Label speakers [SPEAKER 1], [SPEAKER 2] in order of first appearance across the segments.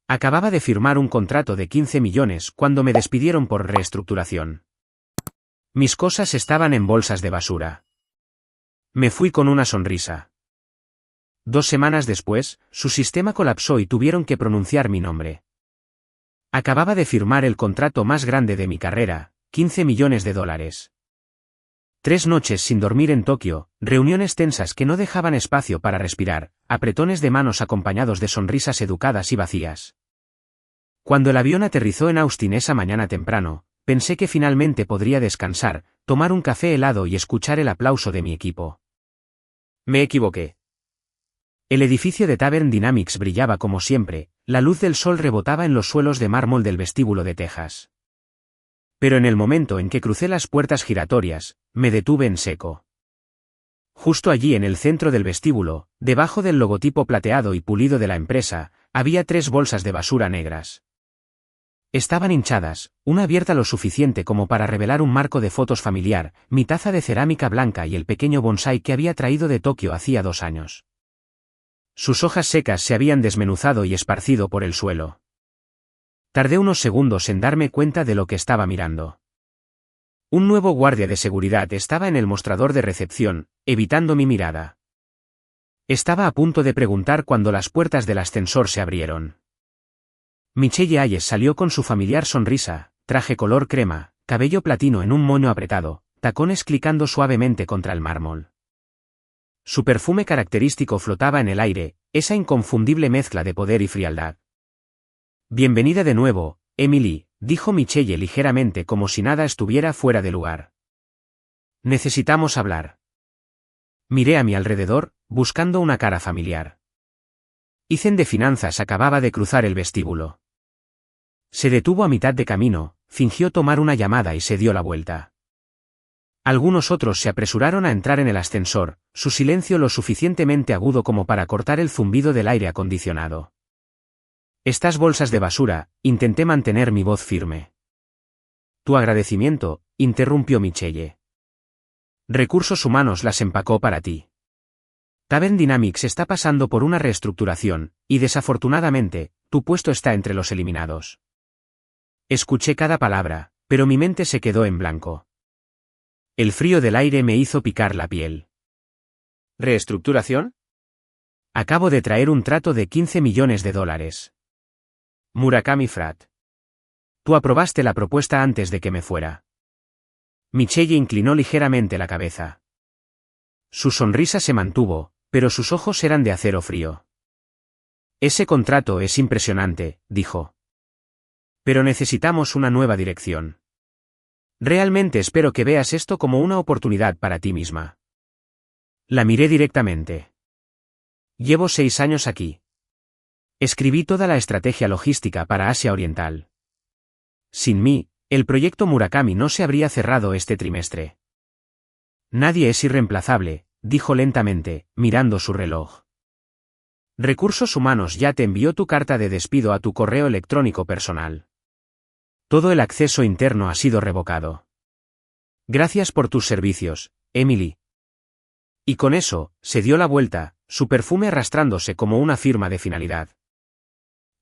[SPEAKER 1] Acababa de firmar un contrato de 15 millones cuando me despidieron por reestructuración. Mis cosas estaban en bolsas de basura. Me fui con una sonrisa. 2 semanas después, su sistema colapsó y tuvieron que pronunciar mi nombre. Acababa de firmar el contrato más grande de mi carrera, 15 millones de dólares. 3 noches sin dormir en Tokio, reuniones tensas que no dejaban espacio para respirar, apretones de manos acompañados de sonrisas educadas y vacías. Cuando el avión aterrizó en Austin esa mañana temprano, pensé que finalmente podría descansar, tomar un café helado y escuchar el aplauso de mi equipo. Me equivoqué. El edificio de Tavern Dynamics brillaba como siempre, la luz del sol rebotaba en los suelos de mármol del vestíbulo de Texas. Pero en el momento en que crucé las puertas giratorias, me detuve en seco. Justo allí en el centro del vestíbulo, debajo del logotipo plateado y pulido de la empresa, había 3 bolsas de basura negras. Estaban hinchadas, una abierta lo suficiente como para revelar un marco de fotos familiar, mi taza de cerámica blanca y el pequeño bonsái que había traído de Tokio hacía 2 años. Sus hojas secas se habían desmenuzado y esparcido por el suelo. Tardé unos segundos en darme cuenta de lo que estaba mirando. Un nuevo guardia de seguridad estaba en el mostrador de recepción, evitando mi mirada. Estaba a punto de preguntar cuando las puertas del ascensor se abrieron. Michelle Hayes salió con su familiar sonrisa, traje color crema, cabello platino en un moño apretado, tacones clicando suavemente contra el mármol. Su perfume característico flotaba en el aire, esa inconfundible mezcla de poder y frialdad. Bienvenida de nuevo, Emily, dijo Michelle ligeramente como si nada estuviera fuera de lugar. Necesitamos hablar. Miré a mi alrededor, buscando una cara familiar. Ethan de finanzas acababa de cruzar el vestíbulo. Se detuvo a mitad de camino, fingió tomar una llamada y se dio la vuelta. Algunos otros se apresuraron a entrar en el ascensor, su silencio lo suficientemente agudo como para cortar el zumbido del aire acondicionado. Estas bolsas de basura, intenté mantener mi voz firme. Tu agradecimiento, interrumpió Michelle. Recursos Humanos las empacó para ti. Tavern Dynamics está pasando por una reestructuración, y desafortunadamente, tu puesto está entre los eliminados. Escuché cada palabra, pero mi mente se quedó en blanco. El frío del aire me hizo picar la piel. ¿Reestructuración? Acabo de traer un trato de 15 millones de dólares. Murakami Frat. Tú aprobaste la propuesta antes de que me fuera. Michelle inclinó ligeramente la cabeza. Su sonrisa se mantuvo, pero sus ojos eran de acero frío. Ese contrato es impresionante, dijo. Pero necesitamos una nueva dirección. Realmente espero que veas esto como una oportunidad para ti misma. La miré directamente. Llevo 6 años aquí. Escribí toda la estrategia logística para Asia Oriental. Sin mí, el proyecto Murakami no se habría cerrado este trimestre. Nadie es irreemplazable, dijo lentamente, mirando su reloj. Recursos Humanos ya te envió tu carta de despido a tu correo electrónico personal. Todo el acceso interno ha sido revocado. Gracias por tus servicios, Emily. Y con eso, se dio la vuelta, su perfume arrastrándose como una firma de finalidad.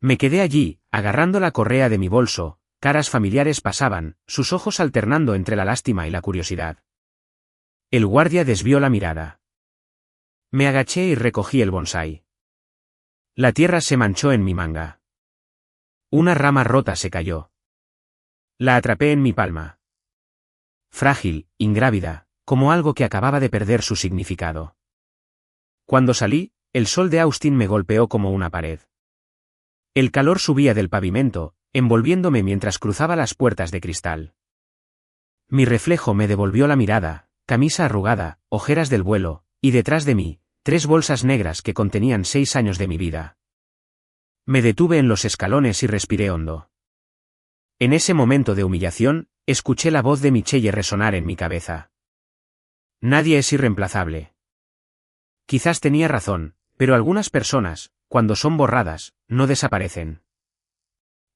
[SPEAKER 1] Me quedé allí, agarrando la correa de mi bolso, caras familiares pasaban, sus ojos alternando entre la lástima y la curiosidad. El guardia desvió la mirada. Me agaché y recogí el bonsái. La tierra se manchó en mi manga. Una rama rota se cayó. La atrapé en mi palma. Frágil, ingrávida, como algo que acababa de perder su significado. Cuando salí, el sol de Austin me golpeó como una pared. El calor subía del pavimento, envolviéndome mientras cruzaba las puertas de cristal. Mi reflejo me devolvió la mirada, camisa arrugada, ojeras del vuelo, y detrás de mí, 3 bolsas negras que contenían 6 años de mi vida. Me detuve en los escalones y respiré hondo. En ese momento de humillación, escuché la voz de Michelle resonar en mi cabeza. Nadie es irreemplazable. Quizás tenía razón, pero algunas personas, cuando son borradas, no desaparecen.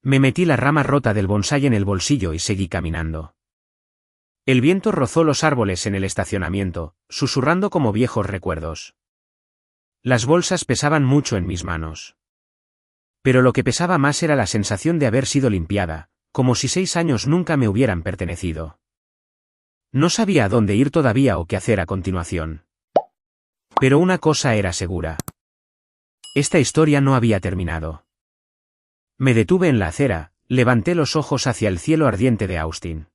[SPEAKER 1] Me metí la rama rota del bonsái en el bolsillo y seguí caminando. El viento rozó los árboles en el estacionamiento, susurrando como viejos recuerdos. Las bolsas pesaban mucho en mis manos. Pero lo que pesaba más era la sensación de haber sido limpiada, como si 6 años nunca me hubieran pertenecido. No sabía a dónde ir todavía o qué hacer a continuación. Pero una cosa era segura. Esta historia no había terminado. Me detuve en la acera, levanté los ojos hacia el cielo ardiente de Austin.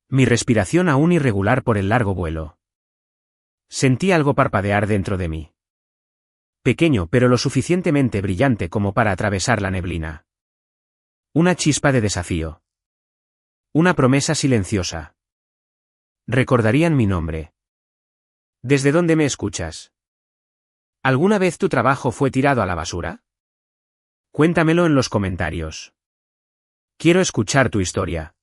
[SPEAKER 1] Mi respiración aún irregular por el largo vuelo. Sentí algo parpadear dentro de mí. Pequeño pero lo suficientemente brillante como para atravesar la neblina. Una chispa de desafío. Una promesa silenciosa. Recordarían mi nombre. ¿Desde dónde me escuchas? ¿Alguna vez tu trabajo fue tirado a la basura? Cuéntamelo en los comentarios. Quiero escuchar tu historia.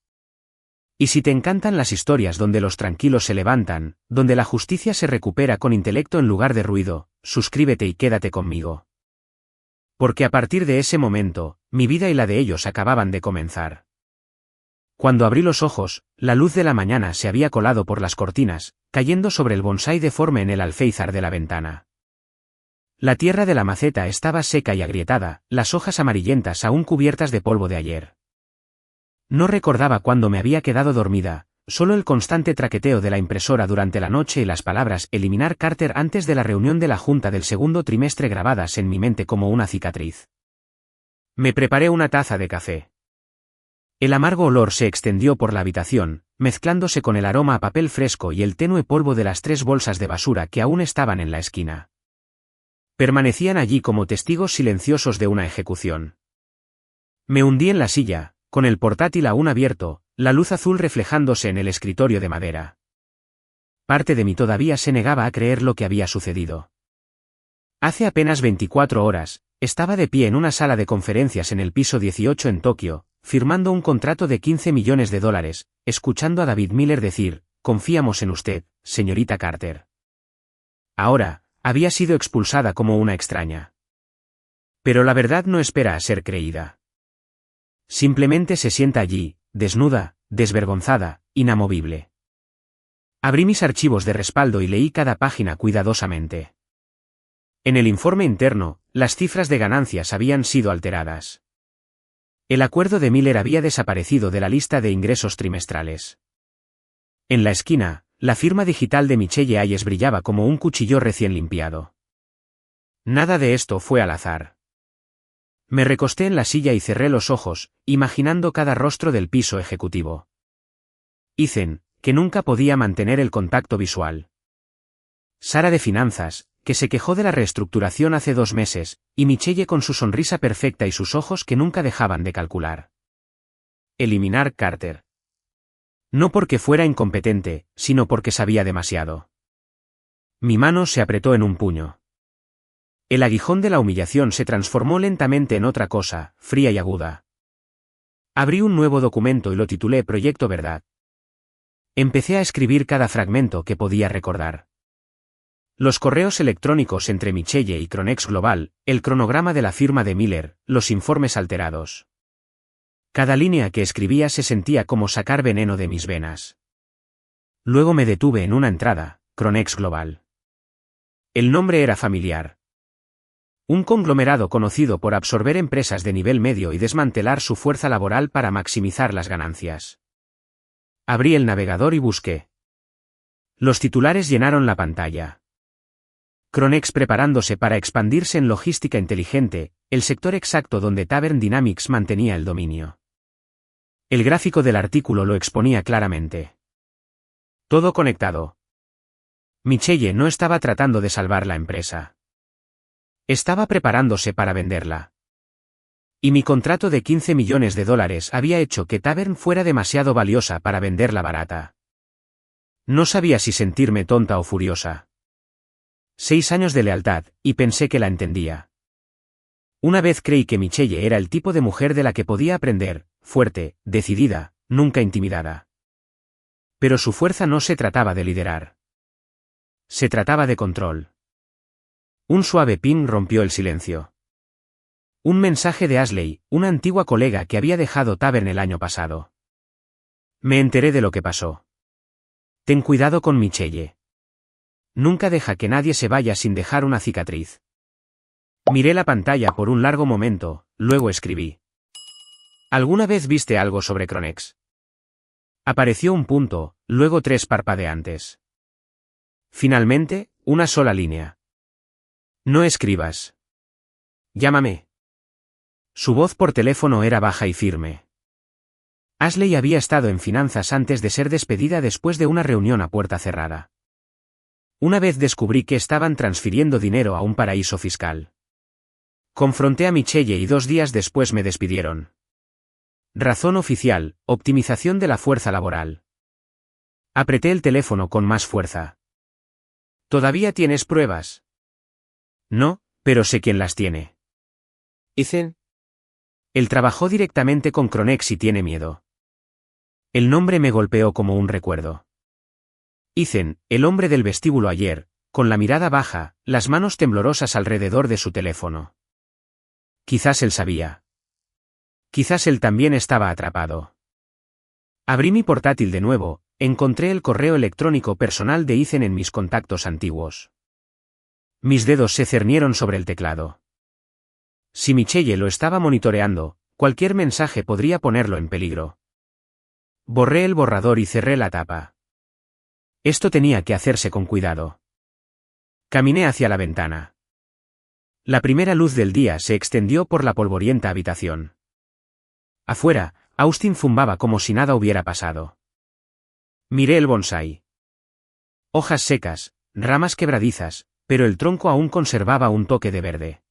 [SPEAKER 1] Y si te encantan las historias donde los tranquilos se levantan, donde la justicia se recupera con intelecto en lugar de ruido, suscríbete y quédate conmigo. Porque a partir de ese momento, mi vida y la de ellos acababan de comenzar. Cuando abrí los ojos, la luz de la mañana se había colado por las cortinas, cayendo sobre el bonsái deforme en el alféizar de la ventana. La tierra de la maceta estaba seca y agrietada, las hojas amarillentas aún cubiertas de polvo de ayer. No recordaba cuándo me había quedado dormida, solo el constante traqueteo de la impresora durante la noche y las palabras eliminar Carter antes de la reunión de la junta del segundo trimestre grabadas en mi mente como una cicatriz. Me preparé una taza de café. El amargo olor se extendió por la habitación, mezclándose con el aroma a papel fresco y el tenue polvo de las 3 bolsas de basura que aún estaban en la esquina. Permanecían allí como testigos silenciosos de una ejecución. Me hundí en la silla, con el portátil aún abierto, la luz azul reflejándose en el escritorio de madera. Parte de mí todavía se negaba a creer lo que había sucedido. Hace apenas 24 horas, estaba de pie en una sala de conferencias en el piso 18 en Tokio, firmando un contrato de $15 millones, escuchando a David Miller decir, «Confiamos en usted, señorita Carter». Ahora, había sido expulsada como una extraña. Pero la verdad no espera a ser creída. Simplemente se sienta allí, desnuda, desvergonzada, inamovible. Abrí mis archivos de respaldo y leí cada página cuidadosamente. En el informe interno, las cifras de ganancias habían sido alteradas. El acuerdo de Miller había desaparecido de la lista de ingresos trimestrales. En la esquina, la firma digital de Michelle Hayes brillaba como un cuchillo recién limpiado. Nada de esto fue al azar. Me recosté en la silla y cerré los ojos, imaginando cada rostro del piso ejecutivo. Ethan, que nunca podía mantener el contacto visual. Sara de finanzas, que se quejó de la reestructuración hace 2 meses, y Michelle con su sonrisa perfecta y sus ojos que nunca dejaban de calcular. Eliminar Carter. No porque fuera incompetente, sino porque sabía demasiado. Mi mano se apretó en un puño. El aguijón de la humillación se transformó lentamente en otra cosa, fría y aguda. Abrí un nuevo documento y lo titulé Proyecto Verdad. Empecé a escribir cada fragmento que podía recordar. Los correos electrónicos entre Michelle y Cronex Global, el cronograma de la firma de Miller, los informes alterados. Cada línea que escribía se sentía como sacar veneno de mis venas. Luego me detuve en una entrada, Cronex Global. El nombre era familiar. Un conglomerado conocido por absorber empresas de nivel medio y desmantelar su fuerza laboral para maximizar las ganancias. Abrí el navegador y busqué. Los titulares llenaron la pantalla. Cronex preparándose para expandirse en logística inteligente, el sector exacto donde Tavern Dynamics mantenía el dominio. El gráfico del artículo lo exponía claramente. Todo conectado. Michelle no estaba tratando de salvar la empresa. Estaba preparándose para venderla. Y mi contrato de $15 millones había hecho que Tavern fuera demasiado valiosa para venderla barata. No sabía si sentirme tonta o furiosa. 6 años de lealtad, y pensé que la entendía. Una vez creí que Michelle era el tipo de mujer de la que podía aprender, fuerte, decidida, nunca intimidada. Pero su fuerza no se trataba de liderar. Se trataba de control. Un suave ping rompió el silencio. Un mensaje de Ashley, una antigua colega que había dejado Tavern el año pasado. Me enteré de lo que pasó. Ten cuidado con Michelle. Nunca deja que nadie se vaya sin dejar una cicatriz. Miré la pantalla por un largo momento, luego escribí. ¿Alguna vez viste algo sobre Chronex? Apareció un punto, luego 3 parpadeantes. Finalmente, una sola línea. No escribas. Llámame. Su voz por teléfono era baja y firme. Ashley había estado en finanzas antes de ser despedida después de una reunión a puerta cerrada. Una vez descubrí que estaban transfiriendo dinero a un paraíso fiscal. Confronté a Michelle y 2 días después me despidieron. Razón oficial: optimización de la fuerza laboral. Apreté el teléfono con más fuerza. ¿Todavía tienes pruebas? No, pero sé quién las tiene.
[SPEAKER 2] Ethan.
[SPEAKER 1] Él trabajó directamente con Chronex y tiene miedo. El nombre me golpeó como un recuerdo. Ethan, el hombre del vestíbulo ayer, con la mirada baja, las manos temblorosas alrededor de su teléfono. Quizás él sabía. Quizás él también estaba atrapado. Abrí mi portátil de nuevo, encontré el correo electrónico personal de Ethan en mis contactos antiguos. Mis dedos se cernieron sobre el teclado. Si Michelle lo estaba monitoreando, cualquier mensaje podría ponerlo en peligro. Borré el borrador y cerré la tapa. Esto tenía que hacerse con cuidado. Caminé hacia la ventana. La primera luz del día se extendió por la polvorienta habitación. Afuera, Austin zumbaba como si nada hubiera pasado. Miré el bonsái. Hojas secas, ramas quebradizas, pero el tronco aún conservaba un toque de verde.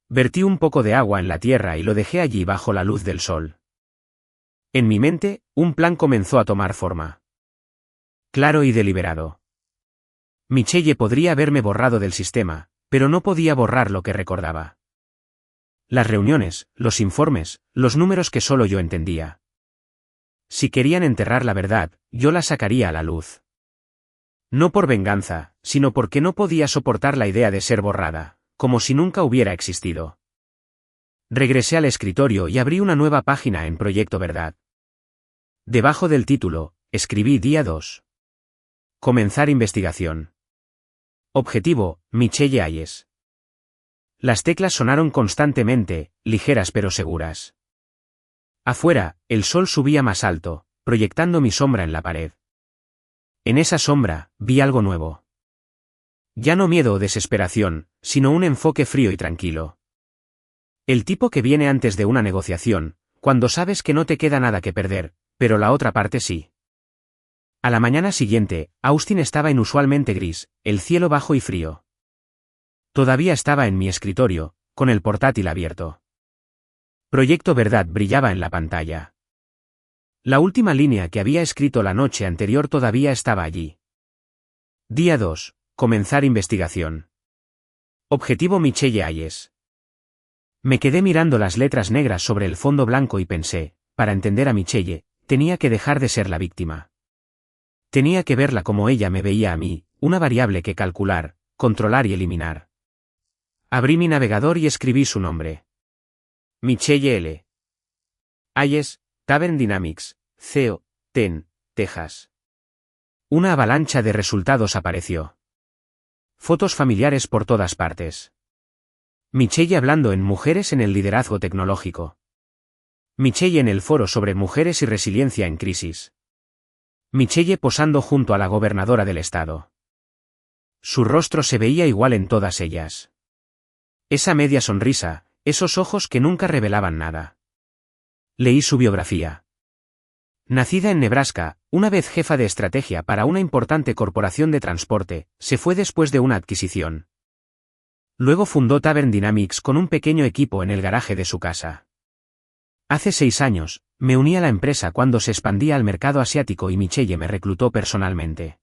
[SPEAKER 1] Vertí un poco de agua en la tierra y lo dejé allí bajo la luz del sol. En mi mente, un plan comenzó a tomar forma. Claro y deliberado. Michelle podría haberme borrado del sistema, pero no podía borrar lo que recordaba. Las reuniones, los informes, los números que solo yo entendía. Si querían enterrar la verdad, yo la sacaría a la luz. No por venganza, sino porque no podía soportar la idea de ser borrada, como si nunca hubiera existido. Regresé al escritorio y abrí una nueva página en Proyecto Verdad. Debajo del título, escribí Día 2. Comenzar investigación. Objetivo: Michelle Hayes. Las teclas sonaron constantemente, ligeras pero seguras. Afuera, el sol subía más alto, proyectando mi sombra en la pared. En esa sombra, vi algo nuevo. Ya no miedo o desesperación, sino un enfoque frío y tranquilo. El tipo que viene antes de una negociación, cuando sabes que no te queda nada que perder, pero la otra parte sí. A la mañana siguiente, Austin estaba inusualmente gris, el cielo bajo y frío. Todavía estaba en mi escritorio, con el portátil abierto. Proyecto Verdad brillaba en la pantalla. La última línea que había escrito la noche anterior todavía estaba allí. Día 2. Comenzar investigación. Objetivo: Michelle Hayes. Me quedé mirando las letras negras sobre el fondo blanco y pensé, para entender a Michelle, tenía que dejar de ser la víctima. Tenía que verla como ella me veía a mí, una variable que calcular, controlar y eliminar. Abrí mi navegador y escribí su nombre. Michelle L. Hayes, Tavern Dynamics, CEO, Texas. Una avalancha de resultados apareció. Fotos familiares por todas partes. Michelle hablando en Mujeres en el liderazgo tecnológico. Michelle en el foro sobre mujeres y resiliencia en crisis. Michelle posando junto a la gobernadora del estado. Su rostro se veía igual en todas ellas. Esa media sonrisa, esos ojos que nunca revelaban nada. Leí su biografía. Nacida en Nebraska, una vez jefa de estrategia para una importante corporación de transporte, se fue después de una adquisición. Luego fundó Tavern Dynamics con un pequeño equipo en el garaje de su casa. Hace 6 años, me uní a la empresa cuando se expandía al mercado asiático y Michelle me reclutó personalmente.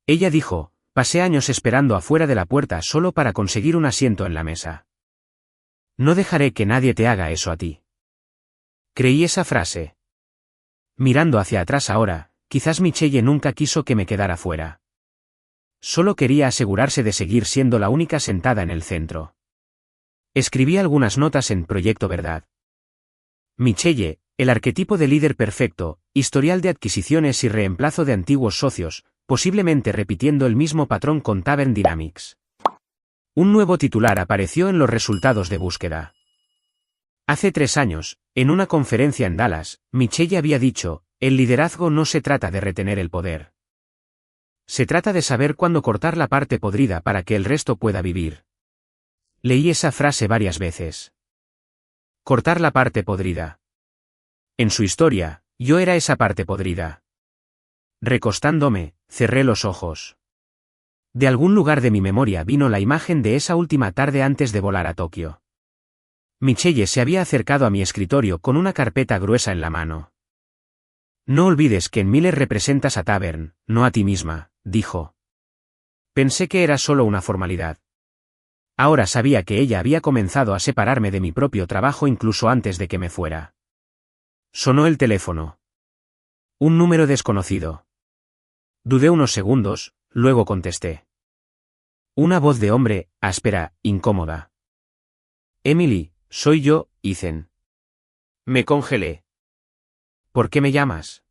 [SPEAKER 1] Ella dijo: pasé años esperando afuera de la puerta solo para conseguir un asiento en la mesa. No dejaré que nadie te haga eso a ti. Creí esa frase. Mirando hacia atrás ahora, quizás Michelle nunca quiso que me quedara fuera. Solo quería asegurarse de seguir siendo la única sentada en el centro. Escribí algunas notas en Proyecto Verdad. Michelle, el arquetipo de líder perfecto, historial de adquisiciones y reemplazo de antiguos socios, posiblemente repitiendo el mismo patrón con Tavern Dynamics. Un nuevo titular apareció en los resultados de búsqueda. Hace 3 años, en una conferencia en Dallas, Michelle había dicho, el liderazgo no se trata de retener el poder. Se trata de saber cuándo cortar la parte podrida para que el resto pueda vivir. Leí esa frase varias veces. Cortar la parte podrida. En su historia, yo era esa parte podrida. Recostándome, cerré los ojos. De algún lugar de mi memoria vino la imagen de esa última tarde antes de volar a Tokio. Michelle se había acercado a mi escritorio con una carpeta gruesa en la mano. No olvides que en Miller representas a Tavern, no a ti misma, dijo. Pensé que era solo una formalidad. Ahora sabía que ella había comenzado a separarme de mi propio trabajo incluso antes de que me fuera. Sonó el teléfono. Un número desconocido. Dudé unos segundos, luego contesté. Una voz de hombre, áspera, incómoda. Emily, soy yo, Ethan. Me congelé. ¿Por qué me llamas?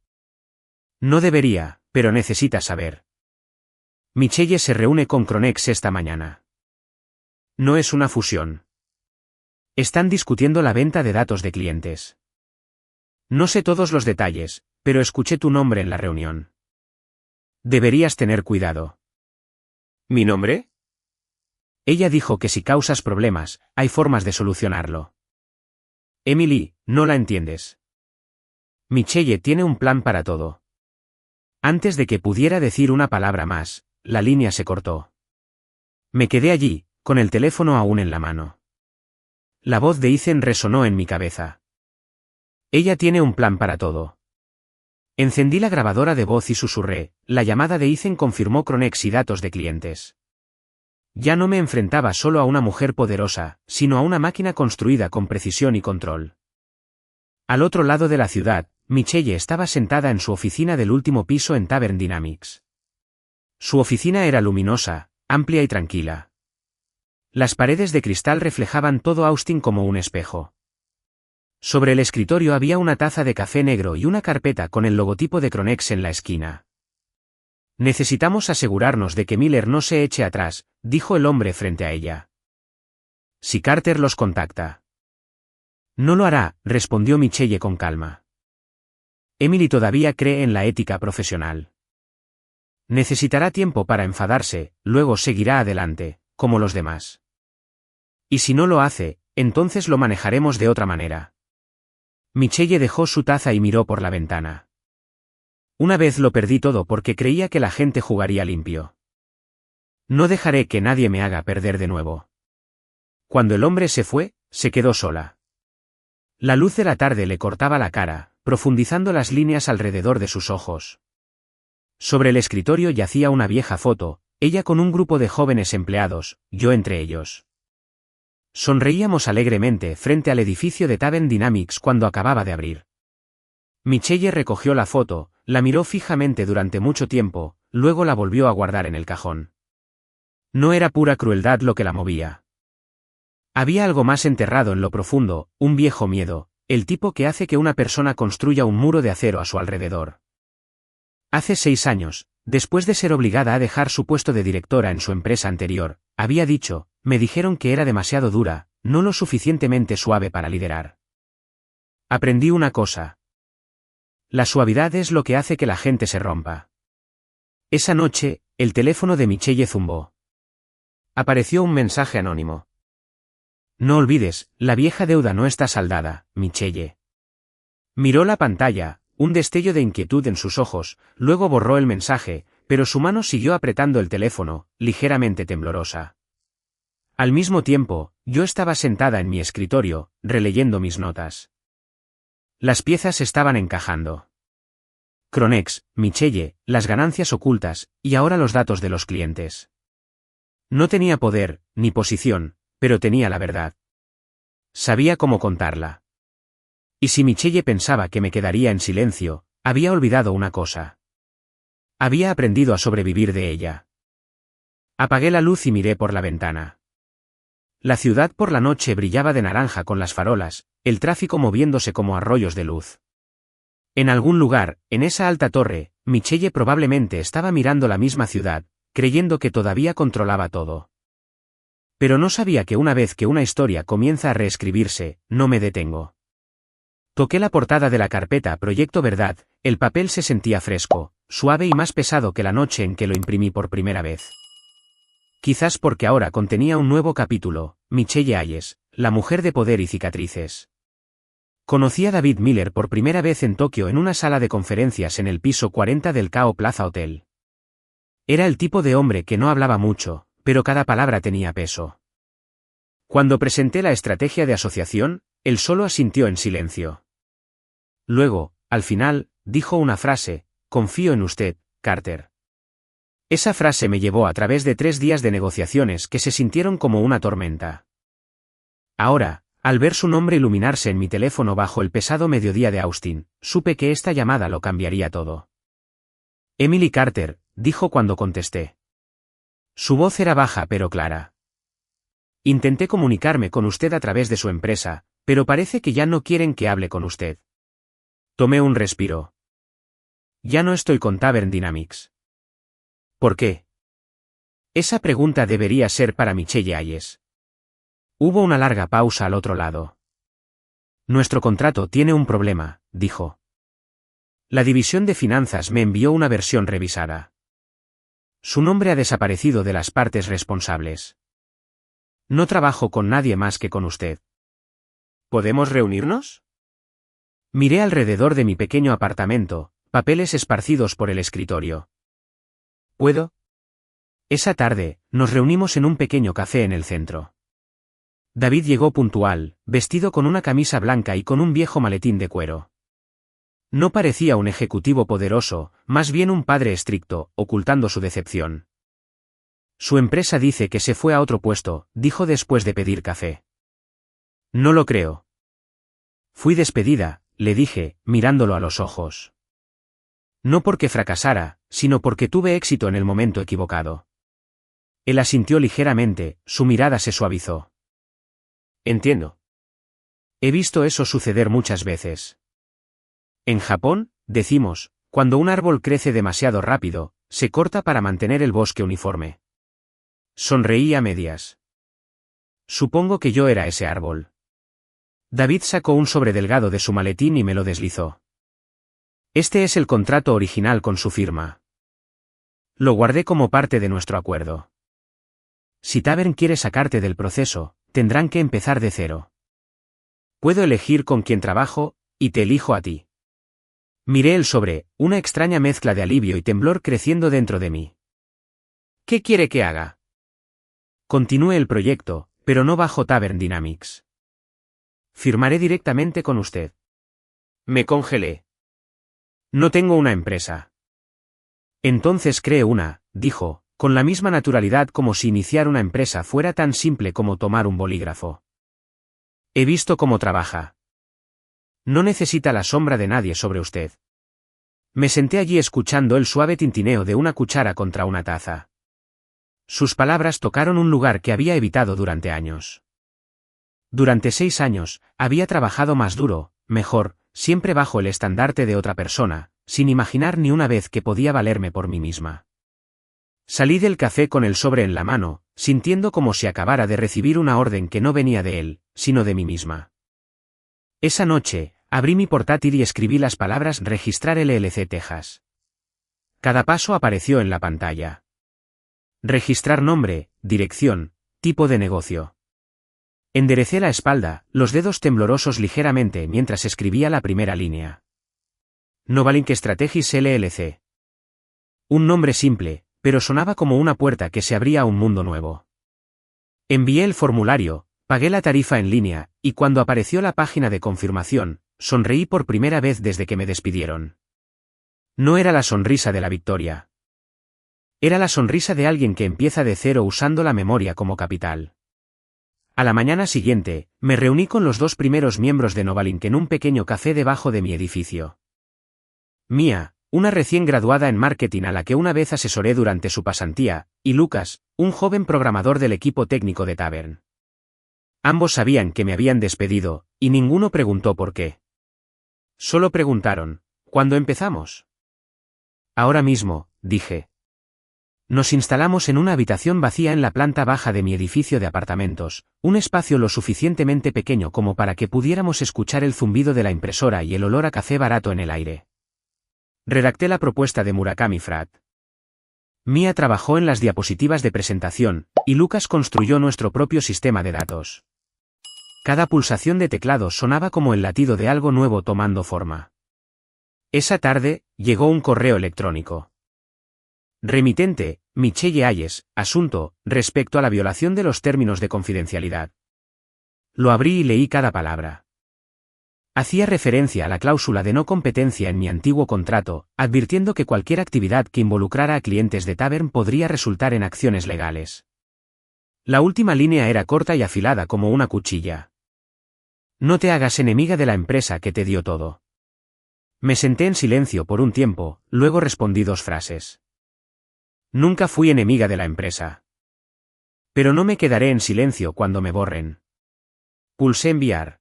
[SPEAKER 1] No debería, pero necesitas saber. Michelle se reúne con Cronex esta mañana. No es una fusión. Están discutiendo la venta de datos de clientes. No sé todos los detalles, pero escuché tu nombre en la reunión. Deberías tener cuidado. ¿Mi nombre? Ella dijo que si causas problemas, hay formas de solucionarlo. Emily, no la entiendes. Michelle tiene un plan para todo. Antes de que pudiera decir una palabra más, la línea se cortó. Me quedé allí, con el teléfono aún en la mano. La voz de Ethan resonó en mi cabeza. Ella tiene un plan para todo. Encendí la grabadora de voz y susurré, la llamada de Ethan confirmó Cronex y datos de clientes. Ya no me enfrentaba solo a una mujer poderosa, sino a una máquina construida con precisión y control. Al otro lado de la ciudad, Michelle estaba sentada en su oficina del último piso en Tavern Dynamics. Su oficina era luminosa, amplia y tranquila. Las paredes de cristal reflejaban todo Austin como un espejo. Sobre el escritorio había una taza de café negro y una carpeta con el logotipo de Cronex en la esquina. Necesitamos asegurarnos de que Miller no se eche atrás, dijo el hombre frente a ella. Si Carter los contacta. No lo hará, respondió Michelle con calma. Emily todavía cree en la ética profesional. Necesitará tiempo para enfadarse, luego seguirá adelante, como los demás. Y si no lo hace, entonces lo manejaremos de otra manera. Michelle dejó su taza y miró por la ventana. Una vez lo perdí todo porque creía que la gente jugaría limpio. No dejaré que nadie me haga perder de nuevo. Cuando el hombre se fue, se quedó sola. La luz de la tarde le cortaba la cara, profundizando las líneas alrededor de sus ojos. Sobre el escritorio yacía una vieja foto, ella con un grupo de jóvenes empleados, yo entre ellos. Sonreíamos alegremente frente al edificio de Tavern Dynamics cuando acababa de abrir. Michelle recogió la foto, la miró fijamente durante mucho tiempo, luego la volvió a guardar en el cajón. No era pura crueldad lo que la movía. Había algo más enterrado en lo profundo, un viejo miedo, el tipo que hace que una persona construya un muro de acero a su alrededor. Hace 6 años, después de ser obligada a dejar su puesto de directora en su empresa anterior, había dicho, me dijeron que era demasiado dura, no lo suficientemente suave para liderar. Aprendí una cosa. La suavidad es lo que hace que la gente se rompa. Esa noche, el teléfono de Michelle zumbó. Apareció un mensaje anónimo. No olvides, la vieja deuda no está saldada, Michelle. Miró la pantalla, un destello de inquietud en sus ojos, luego borró el mensaje, pero su mano siguió apretando el teléfono, ligeramente temblorosa. Al mismo tiempo, yo estaba sentada en mi escritorio, releyendo mis notas. Las piezas estaban encajando. Cronex, Michelle, las ganancias ocultas, y ahora los datos de los clientes. No tenía poder, ni posición, pero tenía la verdad. Sabía cómo contarla. Y si Michelle pensaba que me quedaría en silencio, había olvidado una cosa. Había aprendido a sobrevivir de ella. Apagué la luz y miré por la ventana. La ciudad por la noche brillaba de naranja con las farolas, el tráfico moviéndose como arroyos de luz. En algún lugar, en esa alta torre, Michelle probablemente estaba mirando la misma ciudad, creyendo que todavía controlaba todo. Pero no sabía que una vez que una historia comienza a reescribirse, no me detengo. Toqué la portada de la carpeta Proyecto Verdad, el papel se sentía fresco, suave y más pesado que la noche en que lo imprimí por primera vez. Quizás porque ahora contenía un nuevo capítulo, Michelle Hayes, la mujer de poder y cicatrices. Conocí a David Miller por primera vez en Tokio en una sala de conferencias en el piso 40 del Kao Plaza Hotel. Era el tipo de hombre que no hablaba mucho, pero cada palabra tenía peso. Cuando presenté la estrategia de asociación, él solo asintió en silencio. Luego, al final, dijo una frase: confío en usted, Carter. Esa frase me llevó a través de 3 días de negociaciones que se sintieron como una tormenta. Ahora, al ver su nombre iluminarse en mi teléfono bajo el pesado mediodía de Austin, supe que esta llamada lo cambiaría todo. Emily Carter, dijo cuando contesté. Su voz era baja pero clara. Intenté comunicarme con usted a través de su empresa, pero parece que ya no quieren que hable con usted. Tomé un respiro. Ya no estoy con Tavern Dynamics. ¿Por qué? Esa pregunta debería ser para Michelle Hayes. Hubo una larga pausa al otro lado. Nuestro contrato tiene un problema, dijo. La división de finanzas me envió una versión revisada. Su nombre ha desaparecido de las partes responsables. No trabajo con nadie más que con usted. ¿Podemos reunirnos? Miré alrededor de mi pequeño apartamento, papeles esparcidos por el escritorio. ¿Puedo? Esa tarde, nos reunimos en un pequeño café en el centro. David llegó puntual, vestido con una camisa blanca y con un viejo maletín de cuero. No parecía un ejecutivo poderoso, más bien un padre estricto, ocultando su decepción. Su empresa dice que se fue a otro puesto, dijo después de pedir café. No lo creo. Fui despedida, le dije, mirándolo a los ojos. No porque fracasara, sino porque tuve éxito en el momento equivocado. Él asintió ligeramente, su mirada se suavizó. Entiendo. He visto eso suceder muchas veces. En Japón, decimos, cuando un árbol crece demasiado rápido, se corta para mantener el bosque uniforme. Sonreí a medias. Supongo que yo era ese árbol. David sacó un sobre delgado de su maletín y me lo deslizó. Este es el contrato original con su firma. Lo guardé como parte de nuestro acuerdo. Si Tavern quiere sacarte del proceso, tendrán que empezar de cero. Puedo elegir con quién trabajo, y te elijo a ti. Miré el sobre, una extraña mezcla de alivio y temblor creciendo dentro de mí. ¿Qué quiere que haga? Continúe el proyecto, pero no bajo Tavern Dynamics. Firmaré directamente con usted. Me congelé. No tengo una empresa. Entonces cree una, dijo, con la misma naturalidad como si iniciar una empresa fuera tan simple como tomar un bolígrafo. He visto cómo trabaja. No necesita la sombra de nadie sobre usted. Me senté allí escuchando el suave tintineo de una cuchara contra una taza. Sus palabras tocaron un lugar que había evitado durante años. Durante 6 años, había trabajado más duro, mejor, siempre bajo el estandarte de otra persona, sin imaginar ni una vez que podía valerme por mí misma. Salí del café con el sobre en la mano, sintiendo como si acabara de recibir una orden que no venía de él, sino de mí misma. Esa noche, abrí mi portátil y escribí las palabras Registrar LLC Texas. Cada paso apareció en la pantalla. Registrar nombre, dirección, tipo de negocio. Enderecé la espalda, los dedos temblorosos ligeramente mientras escribía la primera línea. Novalink Strategies LLC. Un nombre simple, pero sonaba como una puerta que se abría a un mundo nuevo. Envié el formulario, pagué la tarifa en línea, y cuando apareció la página de confirmación, sonreí por primera vez desde que me despidieron. No era la sonrisa de la victoria. Era la sonrisa de alguien que empieza de cero usando la memoria como capital. A la mañana siguiente, me reuní con los 2 primeros miembros de Novalink en un pequeño café debajo de mi edificio. Mia, una recién graduada en marketing a la que una vez asesoré durante su pasantía, y Lucas, un joven programador del equipo técnico de Tavern. Ambos sabían que me habían despedido, y ninguno preguntó por qué. Solo preguntaron, ¿cuándo empezamos? Ahora mismo, dije. Nos instalamos en una habitación vacía en la planta baja de mi edificio de apartamentos, un espacio lo suficientemente pequeño como para que pudiéramos escuchar el zumbido de la impresora y el olor a café barato en el aire. Redacté la propuesta de Murakami Frat. Mia trabajó en las diapositivas de presentación, y Lucas construyó nuestro propio sistema de datos. Cada pulsación de teclado sonaba como el latido de algo nuevo tomando forma. Esa tarde, llegó un correo electrónico. Remitente, Michelle Hayes, asunto, respecto a la violación de los términos de confidencialidad. Lo abrí y leí cada palabra. Hacía referencia a la cláusula de no competencia en mi antiguo contrato, advirtiendo que cualquier actividad que involucrara a clientes de Tavern podría resultar en acciones legales. La última línea era corta y afilada como una cuchilla. No te hagas enemiga de la empresa que te dio todo. Me senté en silencio por un tiempo, luego respondí 2 frases. Nunca fui enemiga de la empresa. Pero no me quedaré en silencio cuando me borren. Pulsé enviar.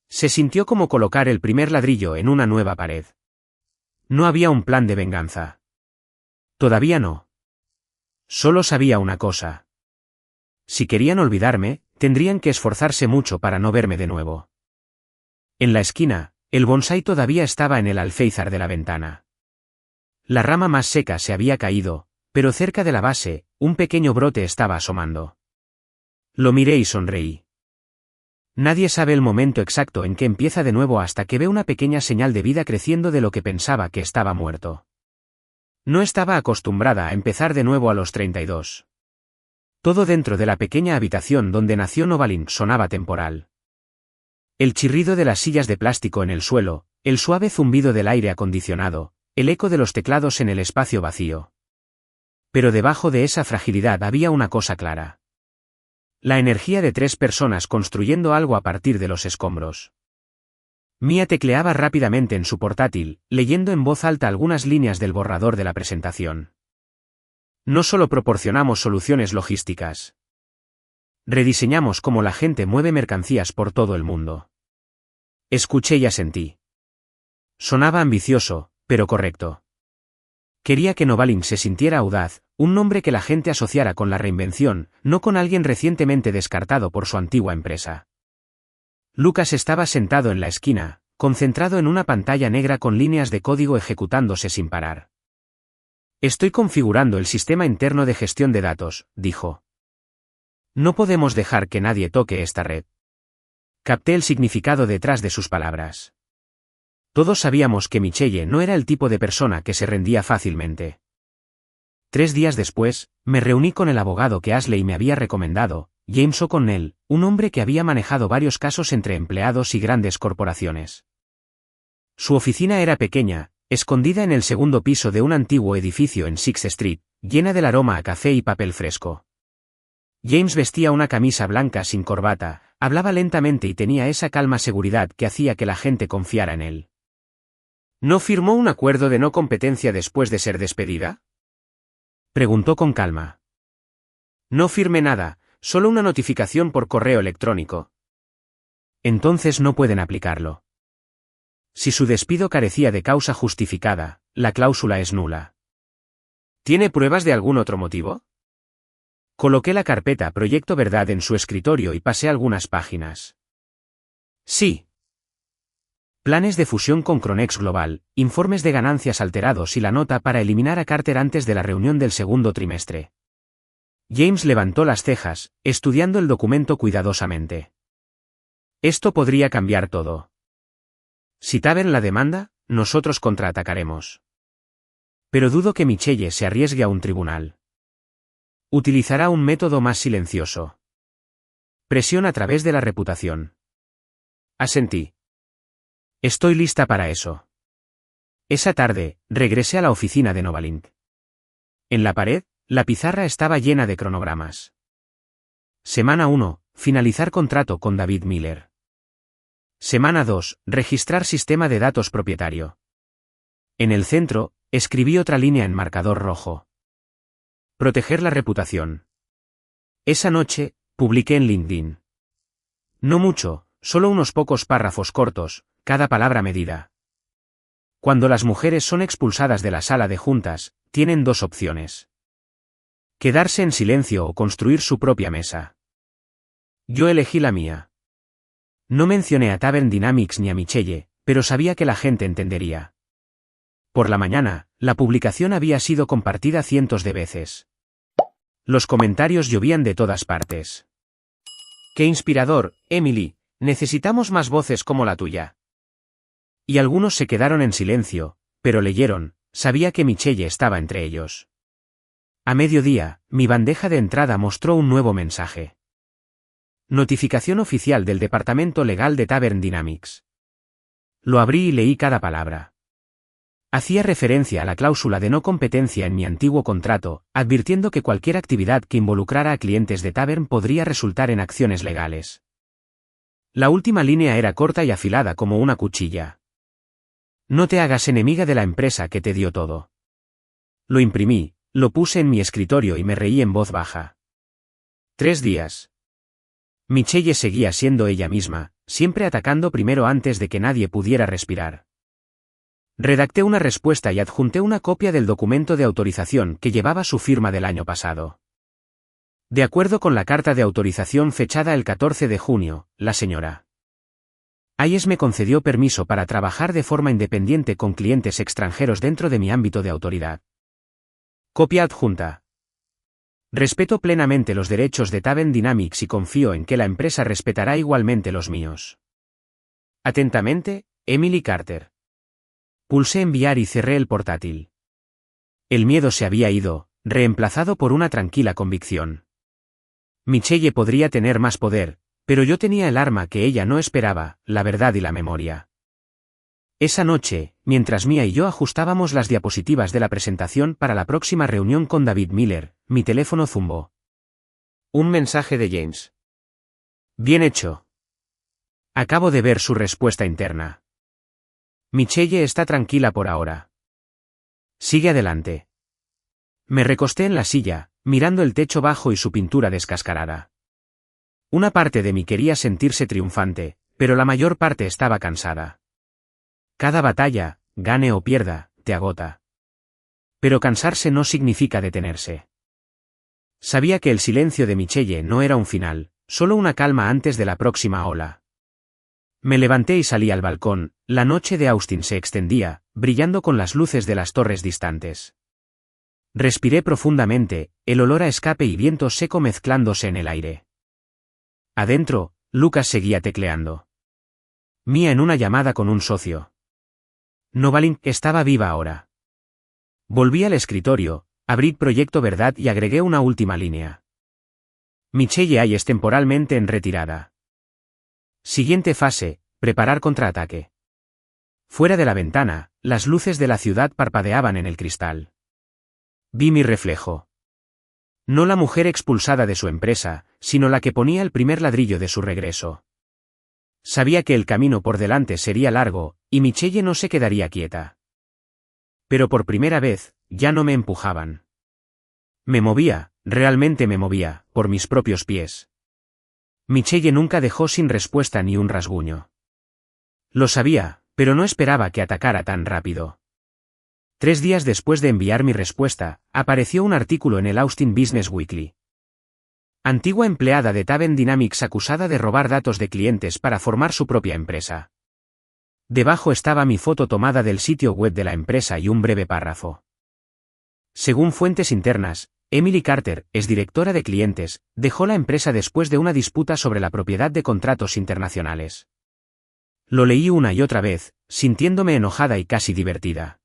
[SPEAKER 1] Se sintió como colocar el primer ladrillo en una nueva pared. No había un plan de venganza. Todavía no. Solo sabía una cosa. Si querían olvidarme, tendrían que esforzarse mucho para no verme de nuevo. En la esquina, el bonsái todavía estaba en el alféizar de la ventana. La rama más seca se había caído, pero cerca de la base, un pequeño brote estaba asomando. Lo miré y sonreí. Nadie sabe el momento exacto en que empieza de nuevo hasta que ve una pequeña señal de vida creciendo de lo que pensaba que estaba muerto. No estaba acostumbrada a empezar de nuevo a los 32. Todo dentro de la pequeña habitación donde nació Novalin sonaba temporal. El chirrido de las sillas de plástico en el suelo, el suave zumbido del aire acondicionado, el eco de los teclados en el espacio vacío. Pero debajo de esa fragilidad había una cosa clara. La energía de 3 personas construyendo algo a partir de los escombros. Mia tecleaba rápidamente en su portátil, leyendo en voz alta algunas líneas del borrador de la presentación. No solo proporcionamos soluciones logísticas. Rediseñamos cómo la gente mueve mercancías por todo el mundo. Escuché y asentí. Sonaba ambicioso, pero correcto. Quería que Novalin se sintiera audaz, un nombre que la gente asociara con la reinvención, no con alguien recientemente descartado por su antigua empresa. Lucas estaba sentado en la esquina, concentrado en una pantalla negra con líneas de código ejecutándose sin parar. Estoy configurando el sistema interno de gestión de datos, dijo. No podemos dejar que nadie toque esta red. Capté el significado detrás de sus palabras. Todos sabíamos que Michelle no era el tipo de persona que se rendía fácilmente. 3 días después, me reuní con el abogado que Ashley me había recomendado, James O'Connell, un hombre que había manejado varios casos entre empleados y grandes corporaciones. Su oficina era pequeña, escondida en el segundo piso de un antiguo edificio en Sixth Street, llena del aroma a café y papel fresco. James vestía una camisa blanca sin corbata, hablaba lentamente y tenía esa calma seguridad que hacía que la gente confiara en él. ¿No firmó un acuerdo de no competencia después de ser despedida?, preguntó con calma. No firmé nada, solo una notificación por correo electrónico. Entonces no pueden aplicarlo. Si su despido carecía de causa justificada, la cláusula es nula. ¿Tiene pruebas de algún otro motivo? Coloqué la carpeta Proyecto Verdad en su escritorio y pasé algunas páginas. Sí. Planes de fusión con Cronex Global, informes de ganancias alterados y la nota para eliminar a Carter antes de la reunión del segundo trimestre. James levantó las cejas, estudiando el documento cuidadosamente. Esto podría cambiar todo. Si Tavern la demanda, nosotros contraatacaremos. Pero dudo que Michelle se arriesgue a un tribunal. Utilizará un método más silencioso. Presión a través de la reputación. Asentí. Estoy lista para eso. Esa tarde, regresé a la oficina de Novalink. En la pared, la pizarra estaba llena de cronogramas. Semana 1, finalizar contrato con David Miller. Semana 2, registrar sistema de datos propietario. En el centro, escribí otra línea en marcador rojo. Proteger la reputación. Esa noche, publiqué en LinkedIn. No mucho, solo unos pocos párrafos cortos, cada palabra medida. Cuando las mujeres son expulsadas de la sala de juntas, tienen 2 opciones. Quedarse en silencio o construir su propia mesa. Yo elegí la mía. No mencioné a Tavern Dynamics ni a Michelle, pero sabía que la gente entendería. Por la mañana, la publicación había sido compartida cientos de veces. Los comentarios llovían de todas partes. ¡Qué inspirador, Emily! Necesitamos más voces como la tuya. Y algunos se quedaron en silencio, pero leyeron. Sabía que Michelle estaba entre ellos. A mediodía, mi bandeja de entrada mostró un nuevo mensaje. Notificación oficial del Departamento Legal de Tavern Dynamics. Lo abrí y leí cada palabra. Hacía referencia a la cláusula de no competencia en mi antiguo contrato, advirtiendo que cualquier actividad que involucrara a clientes de Tavern podría resultar en acciones legales. La última línea era corta y afilada como una cuchilla. No te hagas enemiga de la empresa que te dio todo. Lo imprimí, lo puse en mi escritorio y me reí en voz baja. 3 días. Michelle seguía siendo ella misma, siempre atacando primero antes de que nadie pudiera respirar. Redacté una respuesta y adjunté una copia del documento de autorización que llevaba su firma del año pasado. De acuerdo con la carta de autorización fechada el 14 de junio, la señora Hayes me concedió permiso para trabajar de forma independiente con clientes extranjeros dentro de mi ámbito de autoridad. Copia adjunta. Respeto plenamente los derechos de Tavern Dynamics y confío en que la empresa respetará igualmente los míos. Atentamente, Emily Carter. Pulsé enviar y cerré el portátil. El miedo se había ido, reemplazado por una tranquila convicción. Michelle podría tener más poder, pero yo tenía el arma que ella no esperaba, la verdad y la memoria. Esa noche, mientras Mia y yo ajustábamos las diapositivas de la presentación para la próxima reunión con David Miller, mi teléfono zumbó. Un mensaje de James. Bien hecho. Acabo de ver su respuesta interna. Michelle está tranquila por ahora. Sigue adelante. Me recosté en la silla, mirando el techo bajo y su pintura descascarada. Una parte de mí quería sentirse triunfante, pero la mayor parte estaba cansada. Cada batalla, gane o pierda, te agota. Pero cansarse no significa detenerse. Sabía que el silencio de Michelle no era un final, solo una calma antes de la próxima ola. Me levanté y salí al balcón. La noche de Austin se extendía, brillando con las luces de las torres distantes. Respiré profundamente, el olor a escape y viento seco mezclándose en el aire. Adentro, Lucas seguía tecleando. Mia en una llamada con un socio. Novalin estaba viva ahora. Volví al escritorio, abrí Proyecto Verdad y agregué una última línea. Michelle Hayes temporalmente en retirada. Siguiente fase, preparar contraataque. Fuera de la ventana, las luces de la ciudad parpadeaban en el cristal. Vi mi reflejo. No la mujer expulsada de su empresa, sino la que ponía el primer ladrillo de su regreso. Sabía que el camino por delante sería largo, y Michelle no se quedaría quieta. Pero por primera vez, ya no me empujaban. Me movía, realmente me movía, por mis propios pies. Michelle nunca dejó sin respuesta ni un rasguño. Lo sabía, pero no esperaba que atacara tan rápido. 3 días después de enviar mi respuesta, apareció un artículo en el Austin Business Weekly. Antigua empleada de Tavern Dynamics acusada de robar datos de clientes para formar su propia empresa. Debajo estaba mi foto tomada del sitio web de la empresa y un breve párrafo. Según fuentes internas, Emily Carter, exdirectora de clientes, dejó la empresa después de una disputa sobre la propiedad de contratos internacionales. Lo leí una y otra vez, sintiéndome enojada y casi divertida.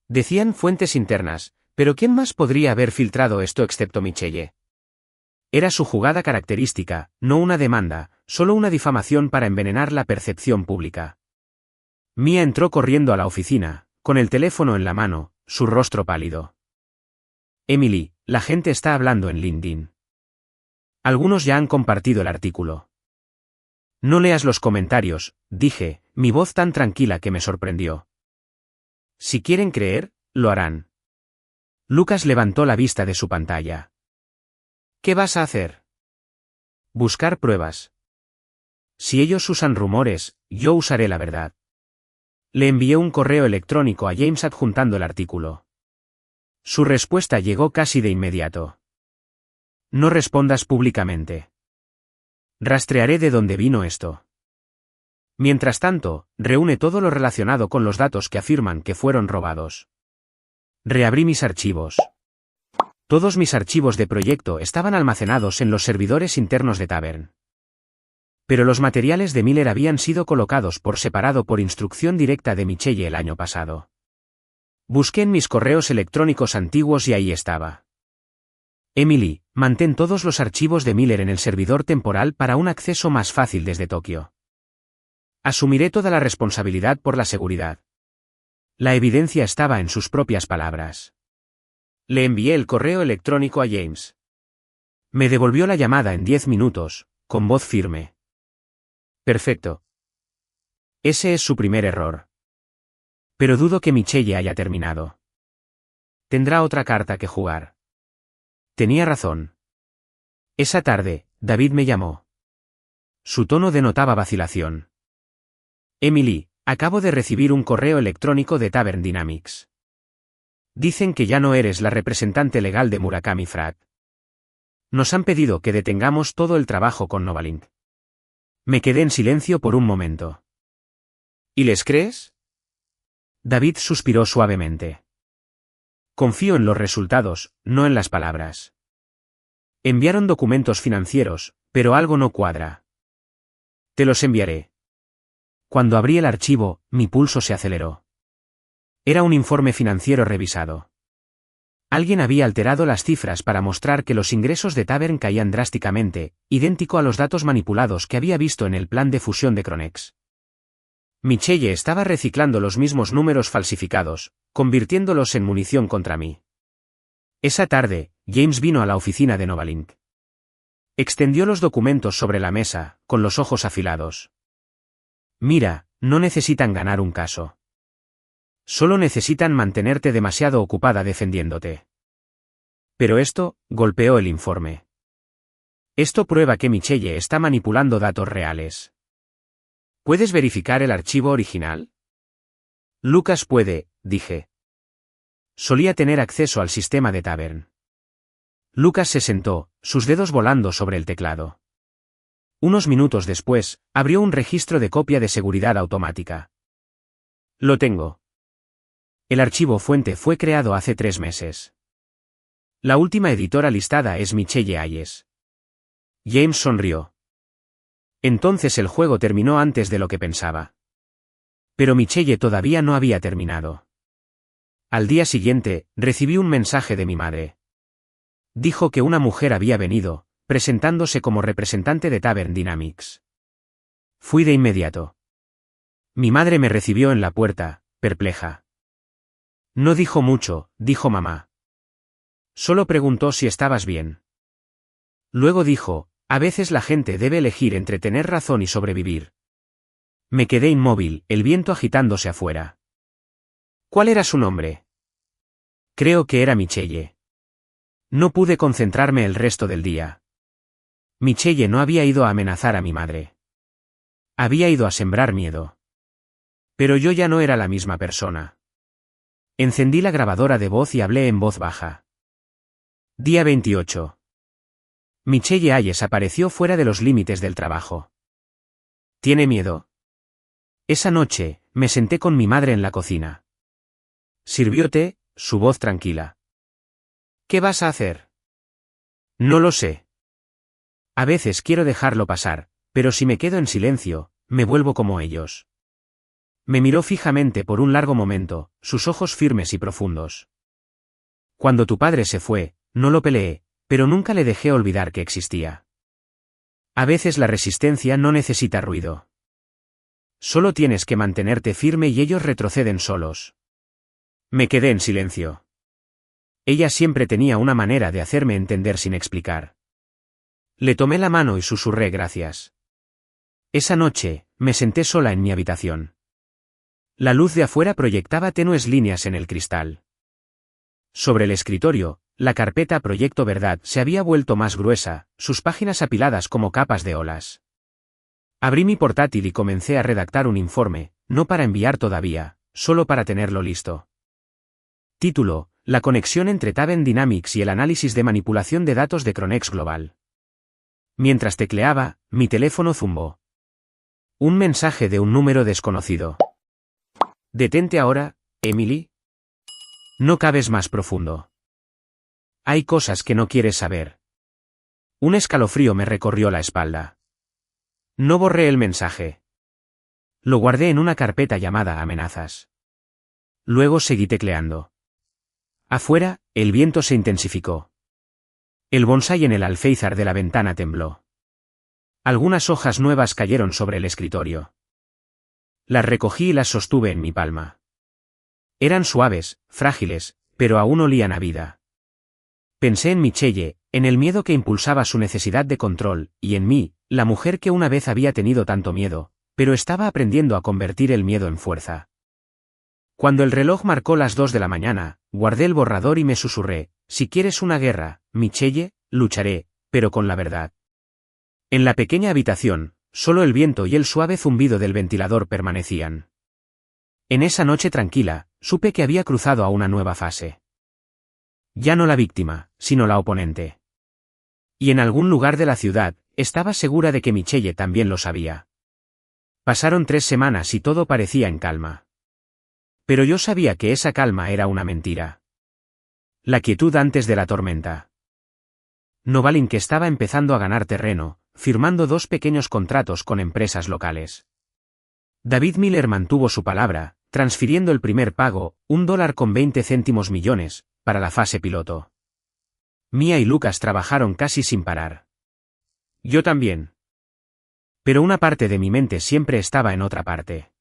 [SPEAKER 1] Decían fuentes internas, pero ¿quién más podría haber filtrado esto excepto Michelle? Era su jugada característica, no una demanda, solo una difamación para envenenar la percepción pública. Mia entró corriendo a la oficina, con el teléfono en la mano, su rostro pálido. Emily, la gente está hablando en LinkedIn. Algunos ya han compartido el artículo. No leas los comentarios, dije, mi voz tan tranquila que me sorprendió. Si quieren creer, lo harán. Lucas levantó la vista de su pantalla. ¿Qué vas a hacer? Buscar pruebas. Si ellos usan rumores, yo usaré la verdad. Le envié un correo electrónico a James adjuntando el artículo. Su respuesta llegó casi de inmediato. No respondas públicamente. Rastrearé de dónde vino esto. Mientras tanto, reúne todo lo relacionado con los datos que afirman que fueron robados. Reabrí mis archivos. Todos mis archivos de proyecto estaban almacenados en los servidores internos de Tavern. Pero los materiales de Miller habían sido colocados por separado por instrucción directa de Michelle el año pasado. Busqué en mis correos electrónicos antiguos y ahí estaba. Emily, mantén todos los archivos de Miller en el servidor temporal para un acceso más fácil desde Tokio. Asumiré toda la responsabilidad por la seguridad. La evidencia estaba en sus propias palabras. Le envié el correo electrónico a James. Me devolvió la llamada en 10 minutos, con voz firme. Perfecto. Ese es su primer error. Pero dudo que Michelle haya terminado. Tendrá otra carta que jugar. Tenía razón. Esa tarde, David me llamó. Su tono denotaba vacilación. Emily, acabo de recibir un correo electrónico de Tavern Dynamics. Dicen que ya no eres la representante legal de Murakami Frat. Nos han pedido que detengamos todo el trabajo con Novalink. Me quedé en silencio por un momento. ¿Y les crees? David suspiró suavemente. Confío en los resultados, no en las palabras. Enviaron documentos financieros, pero algo no cuadra. Te los enviaré. Cuando abrí el archivo, mi pulso se aceleró. Era un informe financiero revisado. Alguien había alterado las cifras para mostrar que los ingresos de Tavern caían drásticamente, idéntico a los datos manipulados que había visto en el plan de fusión de Cronex. Michelle estaba reciclando los mismos números falsificados, convirtiéndolos en munición contra mí. Esa tarde, James vino a la oficina de Novalink. Extendió los documentos sobre la mesa, con los ojos afilados. Mira, no necesitan ganar un caso. Solo necesitan mantenerte demasiado ocupada defendiéndote. Pero esto, golpeó el informe. Esto prueba que Michelle está manipulando datos reales. ¿Puedes verificar el archivo original? Lucas puede, dije. Solía tener acceso al sistema de Tavern. Lucas se sentó, sus dedos volando sobre el teclado. Unos minutos después, abrió un registro de copia de seguridad automática. Lo tengo. El archivo fuente fue creado hace 3 meses. La última editora listada es Michelle Hayes. James sonrió. Entonces el juego terminó antes de lo que pensaba. Pero Michelle todavía no había terminado. Al día siguiente, recibí un mensaje de mi madre. Dijo que una mujer había venido, presentándose como representante de Tavern Dynamics. Fui de inmediato. Mi madre me recibió en la puerta, perpleja. No dijo mucho, dijo mamá. Solo preguntó si estabas bien. Luego dijo, a veces la gente debe elegir entre tener razón y sobrevivir. Me quedé inmóvil, el viento agitándose afuera. ¿Cuál era su nombre? Creo que era Michelle. No pude concentrarme el resto del día. Michelle no había ido a amenazar a mi madre. Había ido a sembrar miedo. Pero yo ya no era la misma persona. Encendí la grabadora de voz y hablé en voz baja. Día 28. Michelle Hayes apareció fuera de los límites del trabajo. ¿Tiene miedo? Esa noche, me senté con mi madre en la cocina. Sirvió té, su voz tranquila. ¿Qué vas a hacer? No lo sé. A veces quiero dejarlo pasar, pero si me quedo en silencio, me vuelvo como ellos. Me miró fijamente por un largo momento, sus ojos firmes y profundos. Cuando tu padre se fue, no lo peleé, pero nunca le dejé olvidar que existía. A veces la resistencia no necesita ruido. Solo tienes que mantenerte firme y ellos retroceden solos. Me quedé en silencio. Ella siempre tenía una manera de hacerme entender sin explicar. Le tomé la mano y susurré gracias. Esa noche, me senté sola en mi habitación. La luz de afuera proyectaba tenues líneas en el cristal. Sobre el escritorio, la carpeta Proyecto Verdad se había vuelto más gruesa, sus páginas apiladas como capas de olas. Abrí mi portátil y comencé a redactar un informe, no para enviar todavía, solo para tenerlo listo. Título: la conexión entre Tavern Dynamics y el análisis de manipulación de datos de Chronex Global. Mientras tecleaba, mi teléfono zumbó. Un mensaje de un número desconocido. Detente ahora, Emily. No cabes más profundo. Hay cosas que no quieres saber. Un escalofrío me recorrió la espalda. No borré el mensaje. Lo guardé en una carpeta llamada amenazas. Luego seguí tecleando. Afuera, el viento se intensificó. El bonsái en el alféizar de la ventana tembló. Algunas hojas nuevas cayeron sobre el escritorio. Las recogí y las sostuve en mi palma. Eran suaves, frágiles, pero aún olían a vida. Pensé en Michelle, en el miedo que impulsaba su necesidad de control, y en mí, la mujer que una vez había tenido tanto miedo, pero estaba aprendiendo a convertir el miedo en fuerza. Cuando el reloj marcó las 2 de la mañana, guardé el borrador y me susurré: si quieres una guerra, Michelle, lucharé, pero con la verdad. En la pequeña habitación, solo el viento y el suave zumbido del ventilador permanecían. En esa noche tranquila, supe que había cruzado a una nueva fase. Ya no la víctima, sino la oponente. Y en algún lugar de la ciudad, estaba segura de que Michelle también lo sabía. Pasaron 3 semanas y todo parecía en calma. Pero yo sabía que esa calma era una mentira. La quietud antes de la tormenta. Novalink estaba empezando a ganar terreno, firmando 2 pequeños contratos con empresas locales. David Miller mantuvo su palabra, transfiriendo el primer pago, $1.20 millones, para la fase piloto. Mia y Lucas trabajaron casi sin parar. Yo también. Pero una parte de mi mente siempre estaba en otra parte.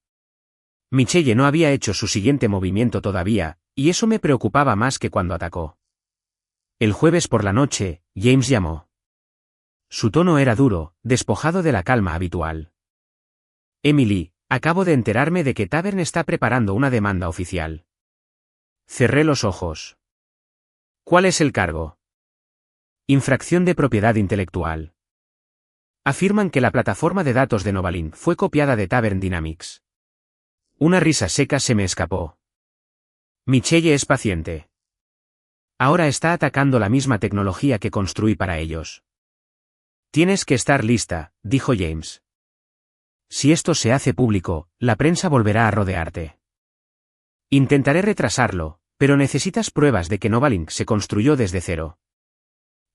[SPEAKER 1] Michelle no había hecho su siguiente movimiento todavía, y eso me preocupaba más que cuando atacó. El jueves por la noche, James llamó. Su tono era duro, despojado de la calma habitual. Emily, acabo de enterarme de que Tavern está preparando una demanda oficial. Cerré los ojos. ¿Cuál es el cargo? Infracción de propiedad intelectual. Afirman que la plataforma de datos de Novalink fue copiada de Tavern Dynamics. Una risa seca se me escapó. Michelle es paciente. Ahora está atacando la misma tecnología que construí para ellos. Tienes que estar lista, dijo James. Si esto se hace público, la prensa volverá a rodearte. Intentaré retrasarlo, pero necesitas pruebas de que Novalink se construyó desde cero.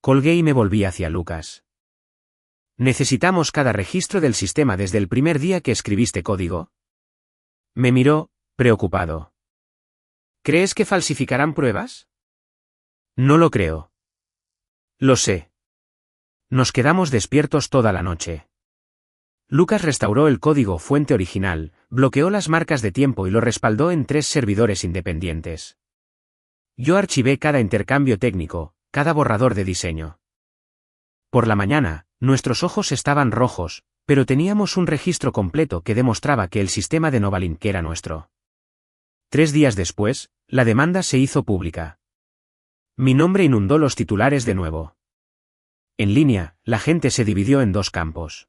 [SPEAKER 1] Colgué y me volví hacia Lucas. ¿Necesitamos cada registro del sistema desde el primer día que escribiste código? Me miró, preocupado. ¿Crees que falsificarán pruebas? No lo creo. Lo sé. Nos quedamos despiertos toda la noche. Lucas restauró el código fuente original, bloqueó las marcas de tiempo y lo respaldó en 3 servidores independientes. Yo archivé cada intercambio técnico, cada borrador de diseño. Por la mañana, nuestros ojos estaban rojos, pero teníamos un registro completo que demostraba que el sistema de Novalink era nuestro. 3 días después, la demanda se hizo pública. Mi nombre inundó los titulares de nuevo. En línea, la gente se dividió en 2 campos.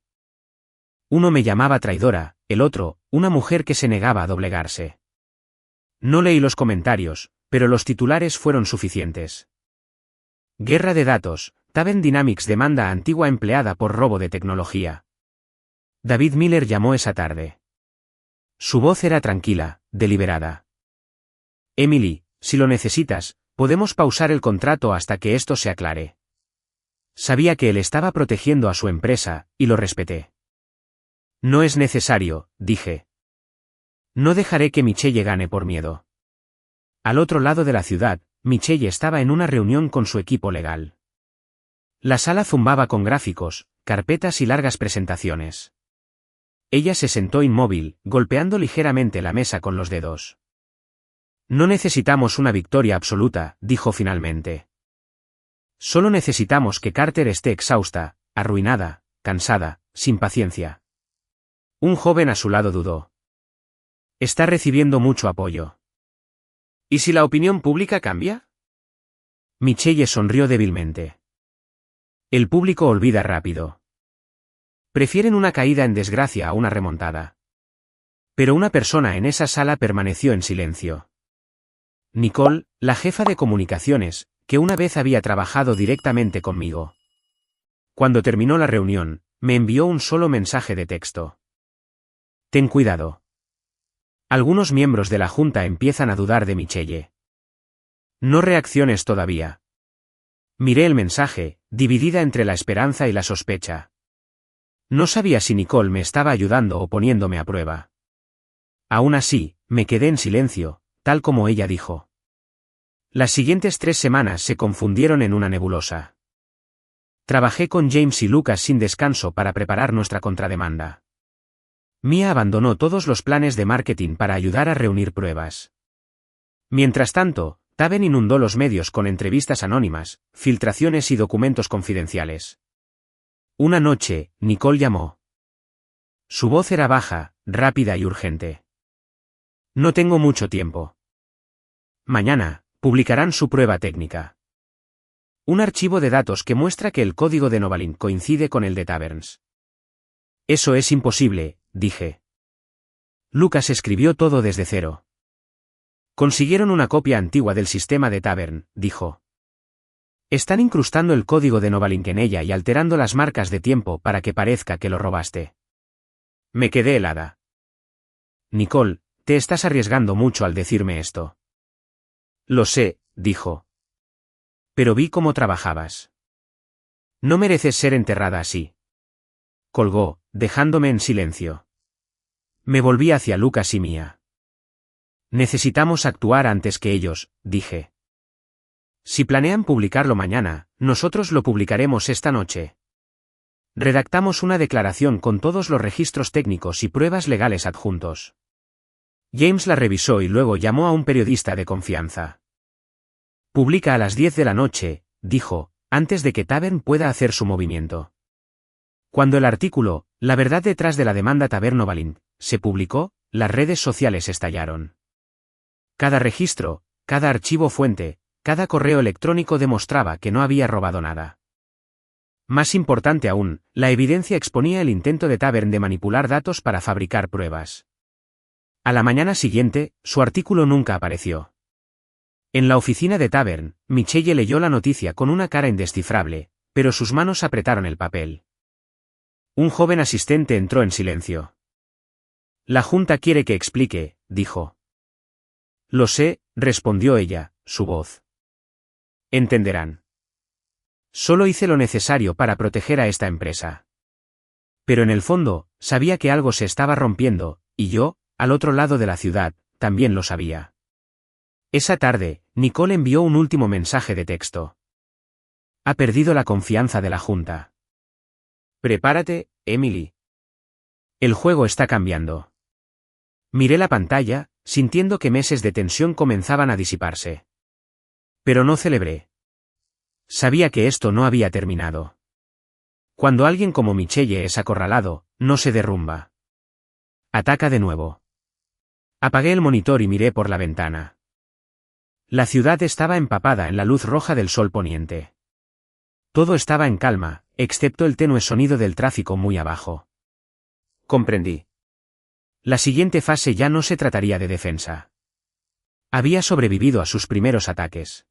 [SPEAKER 1] Uno me llamaba traidora, el otro, una mujer que se negaba a doblegarse. No leí los comentarios, pero los titulares fueron suficientes. Guerra de datos, Tavern Dynamics demanda a antigua empleada por robo de tecnología. David Miller llamó esa tarde. Su voz era tranquila, deliberada. Emily, si lo necesitas, podemos pausar el contrato hasta que esto se aclare. Sabía que él estaba protegiendo a su empresa, y lo respeté. No es necesario, dije. No dejaré que Michelle gane por miedo. Al otro lado de la ciudad, Michelle estaba en una reunión con su equipo legal. La sala zumbaba con gráficos, carpetas y largas presentaciones. Ella se sentó inmóvil, golpeando ligeramente la mesa con los dedos. No necesitamos una victoria absoluta, dijo finalmente. Solo necesitamos que Carter esté exhausta, arruinada, cansada, sin paciencia. Un joven a su lado dudó. Está recibiendo mucho apoyo. ¿Y si la opinión pública cambia? Michelle sonrió débilmente. El público olvida rápido. Prefieren una caída en desgracia a una remontada. Pero una persona en esa sala permaneció en silencio. Nicole, la jefa de comunicaciones, que una vez había trabajado directamente conmigo. Cuando terminó la reunión, me envió un solo mensaje de texto. Ten cuidado. Algunos miembros de la junta empiezan a dudar de Michelle. No reacciones todavía. Miré el mensaje, dividida entre la esperanza y la sospecha. No sabía si Nicole me estaba ayudando o poniéndome a prueba. Aún así, me quedé en silencio, tal como ella dijo. Las siguientes 3 semanas se confundieron en una nebulosa. Trabajé con James y Lucas sin descanso para preparar nuestra contrademanda. Mia abandonó todos los planes de marketing para ayudar a reunir pruebas. Mientras tanto, Taven inundó los medios con entrevistas anónimas, filtraciones y documentos confidenciales. Una noche, Nicole llamó. Su voz era baja, rápida y urgente. No tengo mucho tiempo. Mañana, publicarán su prueba técnica. Un archivo de datos que muestra que el código de Novalink coincide con el de Taverns. Eso es imposible, dije. Lucas escribió todo desde cero. Consiguieron una copia antigua del sistema de Tavern, dijo. Están incrustando el código de Novalink en ella y alterando las marcas de tiempo para que parezca que lo robaste. Me quedé helada. Nicole, te estás arriesgando mucho al decirme esto. Lo sé, dijo. Pero vi cómo trabajabas. No mereces ser enterrada así. Colgó, dejándome en silencio. Me volví hacia Lucas y Mia. Necesitamos actuar antes que ellos, dije. Si planean publicarlo mañana, nosotros lo publicaremos esta noche. Redactamos una declaración con todos los registros técnicos y pruebas legales adjuntos. James la revisó y luego llamó a un periodista de confianza. Publica a las 10 de la noche, dijo, antes de que Tavern pueda hacer su movimiento. Cuando el artículo, La verdad detrás de la demanda Tavern Novalink, se publicó, las redes sociales estallaron. Cada registro, cada archivo fuente, cada correo electrónico demostraba que no había robado nada. Más importante aún, la evidencia exponía el intento de Tavern de manipular datos para fabricar pruebas. A la mañana siguiente, su artículo nunca apareció. En la oficina de Tavern, Michelle leyó la noticia con una cara indescifrable, pero sus manos apretaron el papel. Un joven asistente entró en silencio. La junta quiere que explique, dijo. Lo sé, respondió ella, su voz. Entenderán. Solo hice lo necesario para proteger a esta empresa. Pero en el fondo, sabía que algo se estaba rompiendo, y yo, al otro lado de la ciudad, también lo sabía. Esa tarde, Nicole envió un último mensaje de texto. Ha perdido la confianza de la junta. Prepárate, Emily. El juego está cambiando. Miré la pantalla, sintiendo que meses de tensión comenzaban a disiparse. Pero no celebré. Sabía que esto no había terminado. Cuando alguien como Michelle es acorralado, no se derrumba. Ataca de nuevo. Apagué el monitor y miré por la ventana. La ciudad estaba empapada en la luz roja del sol poniente. Todo estaba en calma, excepto el tenue sonido del tráfico muy abajo. Comprendí. La siguiente fase ya no se trataría de defensa. Había sobrevivido a sus primeros ataques.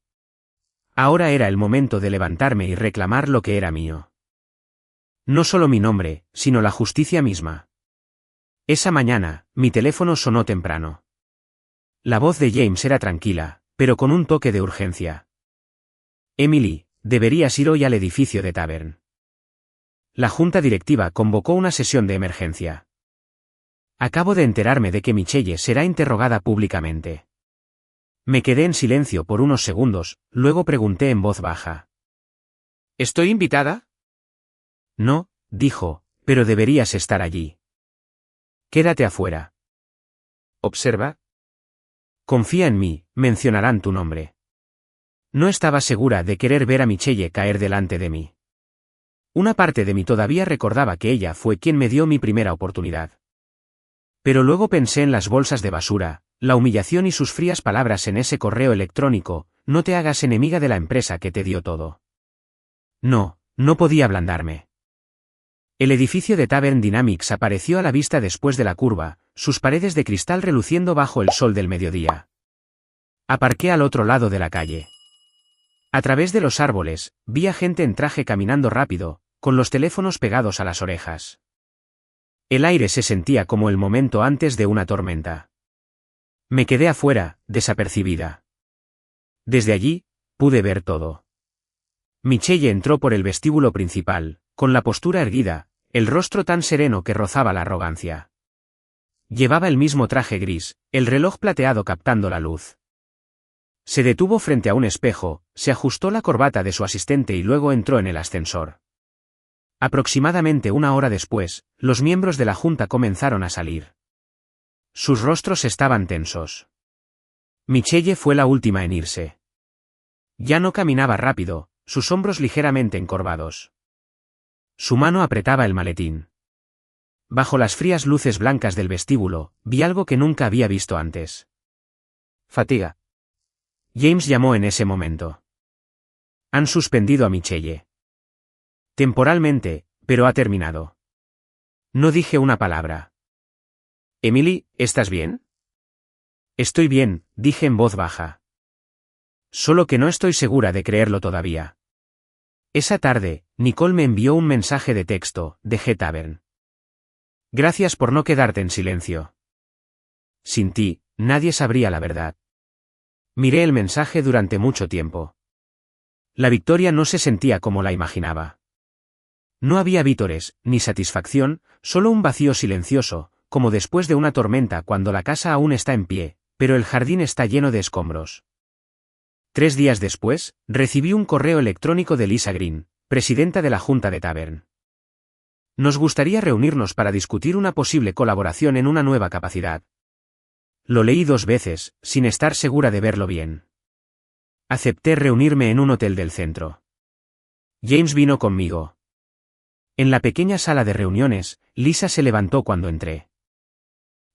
[SPEAKER 1] Ahora era el momento de levantarme y reclamar lo que era mío. No solo mi nombre, sino la justicia misma. Esa mañana, mi teléfono sonó temprano. La voz de James era tranquila, pero con un toque de urgencia. Emily, deberías ir hoy al edificio de Tavern. La junta directiva convocó una sesión de emergencia. Acabo de enterarme de que Michelle será interrogada públicamente. Me quedé en silencio por unos segundos, luego pregunté en voz baja. ¿Estoy invitada? No, dijo, pero deberías estar allí. Quédate afuera. Observa. Confía en mí, mencionarán tu nombre. No estaba segura de querer ver a Michelle caer delante de mí. Una parte de mí todavía recordaba que ella fue quien me dio mi primera oportunidad. Pero luego pensé en las bolsas de basura, la humillación y sus frías palabras en ese correo electrónico, no te hagas enemiga de la empresa que te dio todo. No, no podía ablandarme. El edificio de Tavern Dynamics apareció a la vista después de la curva, sus paredes de cristal reluciendo bajo el sol del mediodía. Aparqué al otro lado de la calle. A través de los árboles, vi a gente en traje caminando rápido, con los teléfonos pegados a las orejas. El aire se sentía como el momento antes de una tormenta. Me quedé afuera, desapercibida. Desde allí, pude ver todo. Michelle entró por el vestíbulo principal, con la postura erguida, el rostro tan sereno que rozaba la arrogancia. Llevaba el mismo traje gris, el reloj plateado captando la luz. Se detuvo frente a un espejo, se ajustó la corbata de su asistente y luego entró en el ascensor. Aproximadamente una hora después, los miembros de la junta comenzaron a salir. Sus rostros estaban tensos. Michelle fue la última en irse. Ya no caminaba rápido, sus hombros ligeramente encorvados. Su mano apretaba el maletín. Bajo las frías luces blancas del vestíbulo, vi algo que nunca había visto antes. Fatiga. James llamó en ese momento. Han suspendido a Michelle. Temporalmente, pero ha terminado. No dije una palabra. Emily, ¿estás bien? Estoy bien, dije en voz baja. Solo que no estoy segura de creerlo todavía. Esa tarde, Nicole me envió un mensaje de texto, de G Tavern. Gracias por no quedarte en silencio. Sin ti, nadie sabría la verdad. Miré el mensaje durante mucho tiempo. La victoria no se sentía como la imaginaba. No había vítores, ni satisfacción, solo un vacío silencioso, como después de una tormenta cuando la casa aún está en pie, pero el jardín está lleno de escombros. 3 días después, recibí un correo electrónico de Lisa Green, presidenta de la Junta de Tavern. Nos gustaría reunirnos para discutir una posible colaboración en una nueva capacidad. Lo leí 2 veces, sin estar segura de verlo bien. Acepté reunirme en un hotel del centro. James vino conmigo. En la pequeña sala de reuniones, Lisa se levantó cuando entré.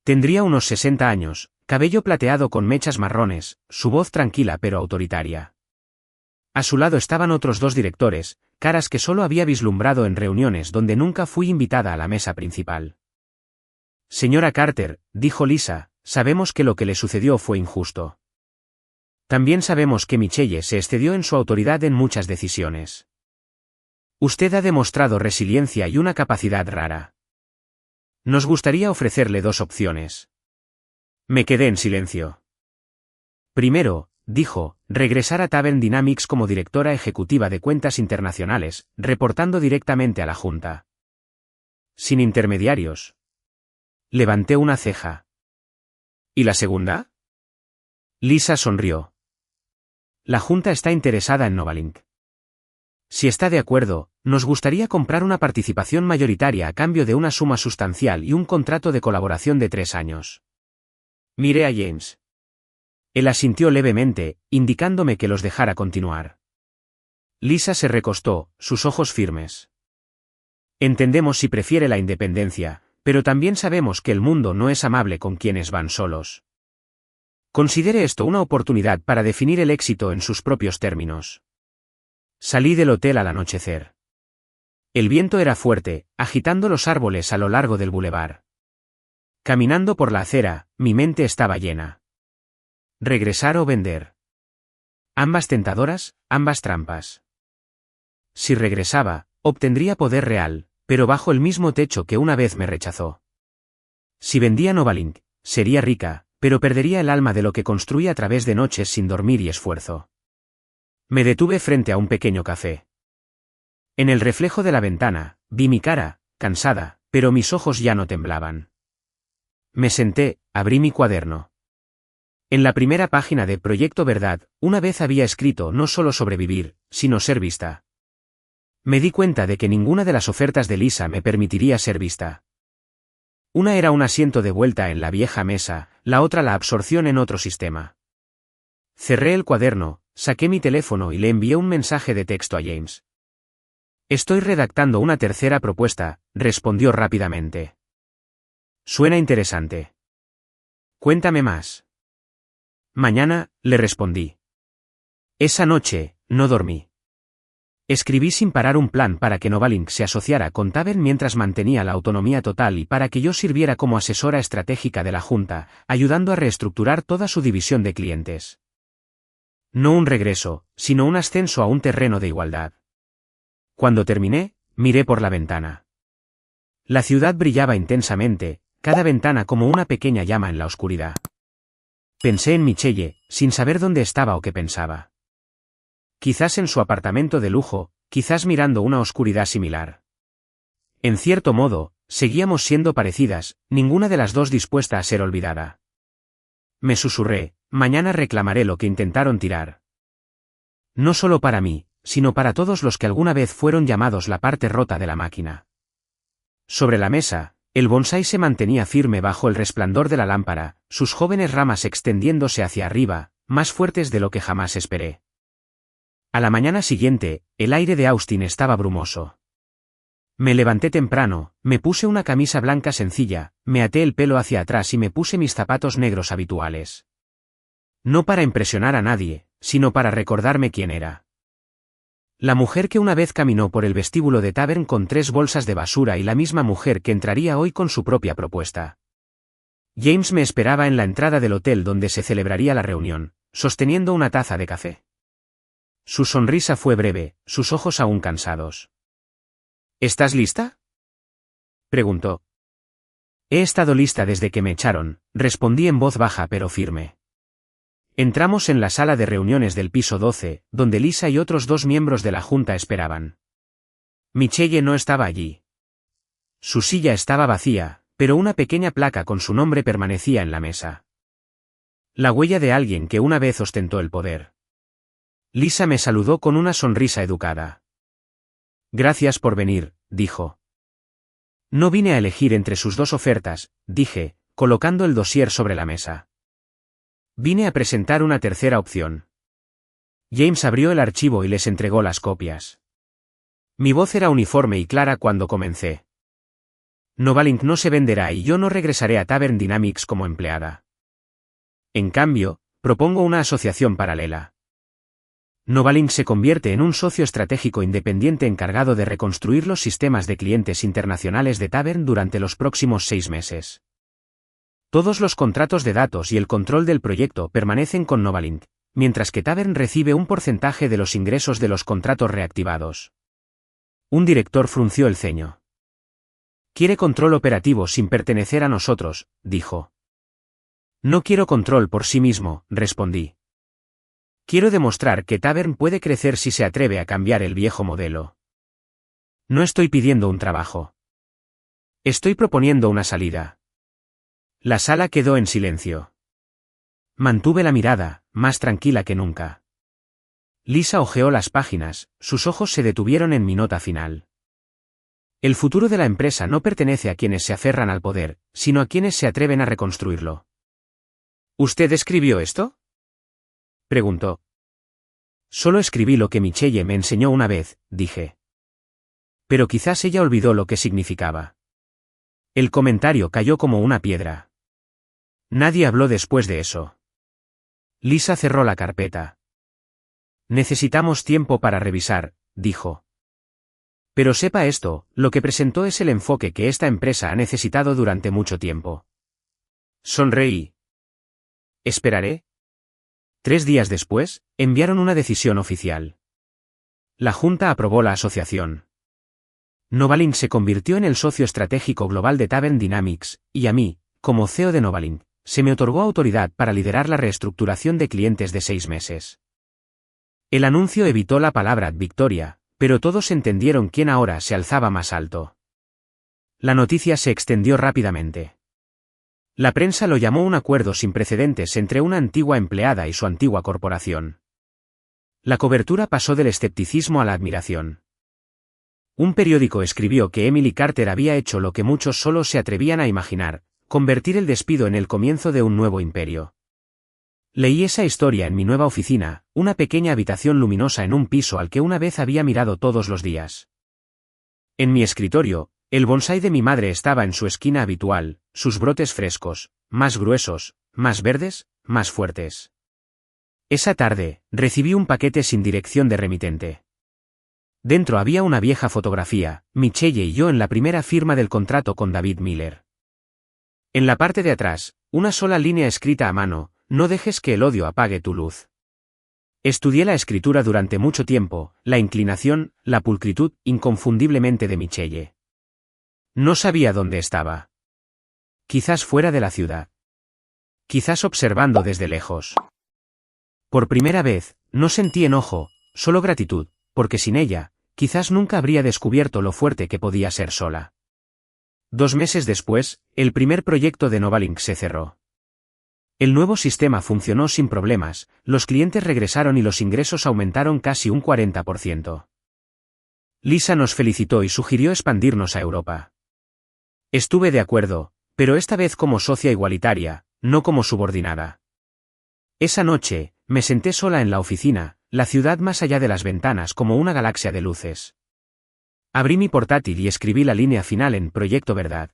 [SPEAKER 1] Tendría unos 60 años, cabello plateado con mechas marrones, su voz tranquila pero autoritaria. A su lado estaban otros 2 directores, caras que solo había vislumbrado en reuniones donde nunca fui invitada a la mesa principal. Señora Carter, dijo Lisa, sabemos que lo que le sucedió fue injusto. También sabemos que Michelle se excedió en su autoridad en muchas decisiones. Usted ha demostrado resiliencia y una capacidad rara. Nos gustaría ofrecerle 2 opciones. Me quedé en silencio. Primero, dijo, regresar a Tavern Dynamics como directora ejecutiva de cuentas internacionales, reportando directamente a la Junta. Sin intermediarios. Levanté una ceja. ¿Y la segunda? Lisa sonrió. La Junta está interesada en Novalink. Si está de acuerdo, nos gustaría comprar una participación mayoritaria a cambio de una suma sustancial y un contrato de colaboración de 3 años. Miré a James. Él asintió levemente, indicándome que los dejara continuar. Lisa se recostó, sus ojos firmes. Entendemos si prefiere la independencia, pero también sabemos que el mundo no es amable con quienes van solos. Considere esto una oportunidad para definir el éxito en sus propios términos. Salí del hotel al anochecer. El viento era fuerte, agitando los árboles a lo largo del bulevar. Caminando por la acera, mi mente estaba llena. Regresar o vender. Ambas tentadoras, ambas trampas. Si regresaba, obtendría poder real, pero bajo el mismo techo que una vez me rechazó. Si vendía Novalink, sería rica, pero perdería el alma de lo que construí a través de noches sin dormir y esfuerzo. Me detuve frente a un pequeño café. En el reflejo de la ventana, vi mi cara, cansada, pero mis ojos ya no temblaban. Me senté, abrí mi cuaderno. En la primera página de Proyecto Verdad, una vez había escrito no solo sobrevivir, sino ser vista. Me di cuenta de que ninguna de las ofertas de Lisa me permitiría ser vista. Una era un asiento de vuelta en la vieja mesa, la otra la absorción en otro sistema. Cerré el cuaderno, saqué mi teléfono y le envié un mensaje de texto a James. Estoy redactando una tercera propuesta, respondió rápidamente. Suena interesante. Cuéntame más. Mañana, le respondí. Esa noche, no dormí. Escribí sin parar un plan para que Novalink se asociara con Tavern mientras mantenía la autonomía total y para que yo sirviera como asesora estratégica de la Junta, ayudando a reestructurar toda su división de clientes. No un regreso, sino un ascenso a un terreno de igualdad. Cuando terminé, miré por la ventana. La ciudad brillaba intensamente, cada ventana como una pequeña llama en la oscuridad. Pensé en Michelle, sin saber dónde estaba o qué pensaba. Quizás en su apartamento de lujo, quizás mirando una oscuridad similar. En cierto modo, seguíamos siendo parecidas, ninguna de las dos dispuesta a ser olvidada. Me susurré, mañana reclamaré lo que intentaron tirar. No solo para mí, sino para todos los que alguna vez fueron llamados la parte rota de la máquina. Sobre la mesa, el bonsái se mantenía firme bajo el resplandor de la lámpara, sus jóvenes ramas extendiéndose hacia arriba, más fuertes de lo que jamás esperé. A la mañana siguiente, el aire de Austin estaba brumoso. Me levanté temprano, me puse una camisa blanca sencilla, me até el pelo hacia atrás y me puse mis zapatos negros habituales. No para impresionar a nadie, sino para recordarme quién era. La mujer que una vez caminó por el vestíbulo de Tavern con 3 bolsas de basura y la misma mujer que entraría hoy con su propia propuesta. James me esperaba en la entrada del hotel donde se celebraría la reunión, sosteniendo una taza de café. Su sonrisa fue breve, sus ojos aún cansados. ¿Estás lista?, preguntó. He estado lista desde que me echaron, respondí en voz baja pero firme. Entramos en la sala de reuniones del piso 12, donde Lisa y otros 2 miembros de la junta esperaban. Michelle no estaba allí. Su silla estaba vacía, pero una pequeña placa con su nombre permanecía en la mesa. La huella de alguien que una vez ostentó el poder. Lisa me saludó con una sonrisa educada. Gracias por venir, dijo. No vine a elegir entre sus 2 ofertas, dije, colocando el dossier sobre la mesa. Vine a presentar una tercera opción. James abrió el archivo y les entregó las copias. Mi voz era uniforme y clara cuando comencé. Novalink no se venderá y yo no regresaré a Tavern Dynamics como empleada. En cambio, propongo una asociación paralela. Novalink se convierte en un socio estratégico independiente encargado de reconstruir los sistemas de clientes internacionales de Tavern durante los próximos 6 meses. Todos los contratos de datos y el control del proyecto permanecen con Novalink, mientras que Tavern recibe un porcentaje de los ingresos de los contratos reactivados. Un director frunció el ceño. Quiere control operativo sin pertenecer a nosotros, dijo. No quiero control por sí mismo, respondí. Quiero demostrar que Tavern puede crecer si se atreve a cambiar el viejo modelo. No estoy pidiendo un trabajo. Estoy proponiendo una salida. La sala quedó en silencio. Mantuve la mirada, más tranquila que nunca. Lisa hojeó las páginas, sus ojos se detuvieron en mi nota final. El futuro de la empresa no pertenece a quienes se aferran al poder, sino a quienes se atreven a reconstruirlo. ¿Usted escribió esto?, preguntó. Solo escribí lo que Michelle me enseñó una vez, dije. Pero quizás ella olvidó lo que significaba. El comentario cayó como una piedra. Nadie habló después de eso. Lisa cerró la carpeta. Necesitamos tiempo para revisar, dijo. Pero sepa esto, lo que presentó es el enfoque que esta empresa ha necesitado durante mucho tiempo. Sonreí. ¿Esperaré? 3 días después, enviaron una decisión oficial. La Junta aprobó la asociación. Novalink se convirtió en el socio estratégico global de Tavern Dynamics, y a mí, como CEO de Novalink, se me otorgó autoridad para liderar la reestructuración de clientes de 6 meses. El anuncio evitó la palabra victoria, pero todos entendieron quién ahora se alzaba más alto. La noticia se extendió rápidamente. La prensa lo llamó un acuerdo sin precedentes entre una antigua empleada y su antigua corporación. La cobertura pasó del escepticismo a la admiración. Un periódico escribió que Emily Carter había hecho lo que muchos solo se atrevían a imaginar, convertir el despido en el comienzo de un nuevo imperio. Leí esa historia en mi nueva oficina, una pequeña habitación luminosa en un piso al que una vez había mirado todos los días. En mi escritorio, el bonsái de mi madre estaba en su esquina habitual, sus brotes frescos, más gruesos, más verdes, más fuertes. Esa tarde, recibí un paquete sin dirección de remitente. Dentro había una vieja fotografía, Michelle y yo en la primera firma del contrato con David Miller. En la parte de atrás, una sola línea escrita a mano: no dejes que el odio apague tu luz. Estudié la escritura durante mucho tiempo, la inclinación, la pulcritud, inconfundiblemente de Michelle. No sabía dónde estaba. Quizás fuera de la ciudad. Quizás observando desde lejos. Por primera vez, no sentí enojo, solo gratitud, porque sin ella, quizás nunca habría descubierto lo fuerte que podía ser sola. 2 meses después, el primer proyecto de Novalink se cerró. El nuevo sistema funcionó sin problemas, los clientes regresaron y los ingresos aumentaron casi un 40%. Lisa nos felicitó y sugirió expandirnos a Europa. Estuve de acuerdo, pero esta vez como socia igualitaria, no como subordinada. Esa noche, me senté sola en la oficina, la ciudad más allá de las ventanas como una galaxia de luces. Abrí mi portátil y escribí la línea final en Proyecto Verdad.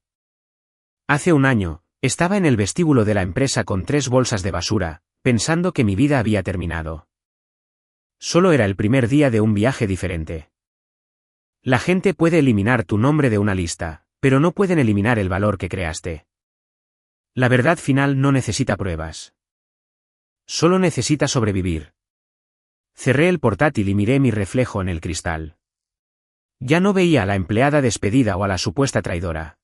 [SPEAKER 1] Hace un año, estaba en el vestíbulo de la empresa con 3 bolsas de basura, pensando que mi vida había terminado. Solo era el primer día de un viaje diferente. La gente puede eliminar tu nombre de una lista, pero no pueden eliminar el valor que creaste. La verdad final no necesita pruebas. Solo necesita sobrevivir. Cerré el portátil y miré mi reflejo en el cristal. Ya no veía a la empleada despedida o a la supuesta traidora.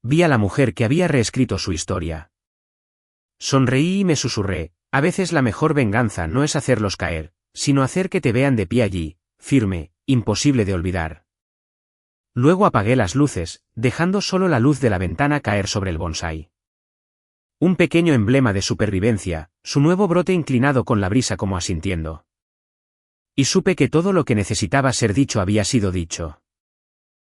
[SPEAKER 1] Vi a la mujer que había reescrito su historia. Sonreí y me susurré, a veces la mejor venganza no es hacerlos caer, sino hacer que te vean de pie allí, firme, imposible de olvidar. Luego apagué las luces, dejando solo la luz de la ventana caer sobre el bonsái. Un pequeño emblema de supervivencia, su nuevo brote inclinado con la brisa como asintiendo. Y supe que todo lo que necesitaba ser dicho había sido dicho.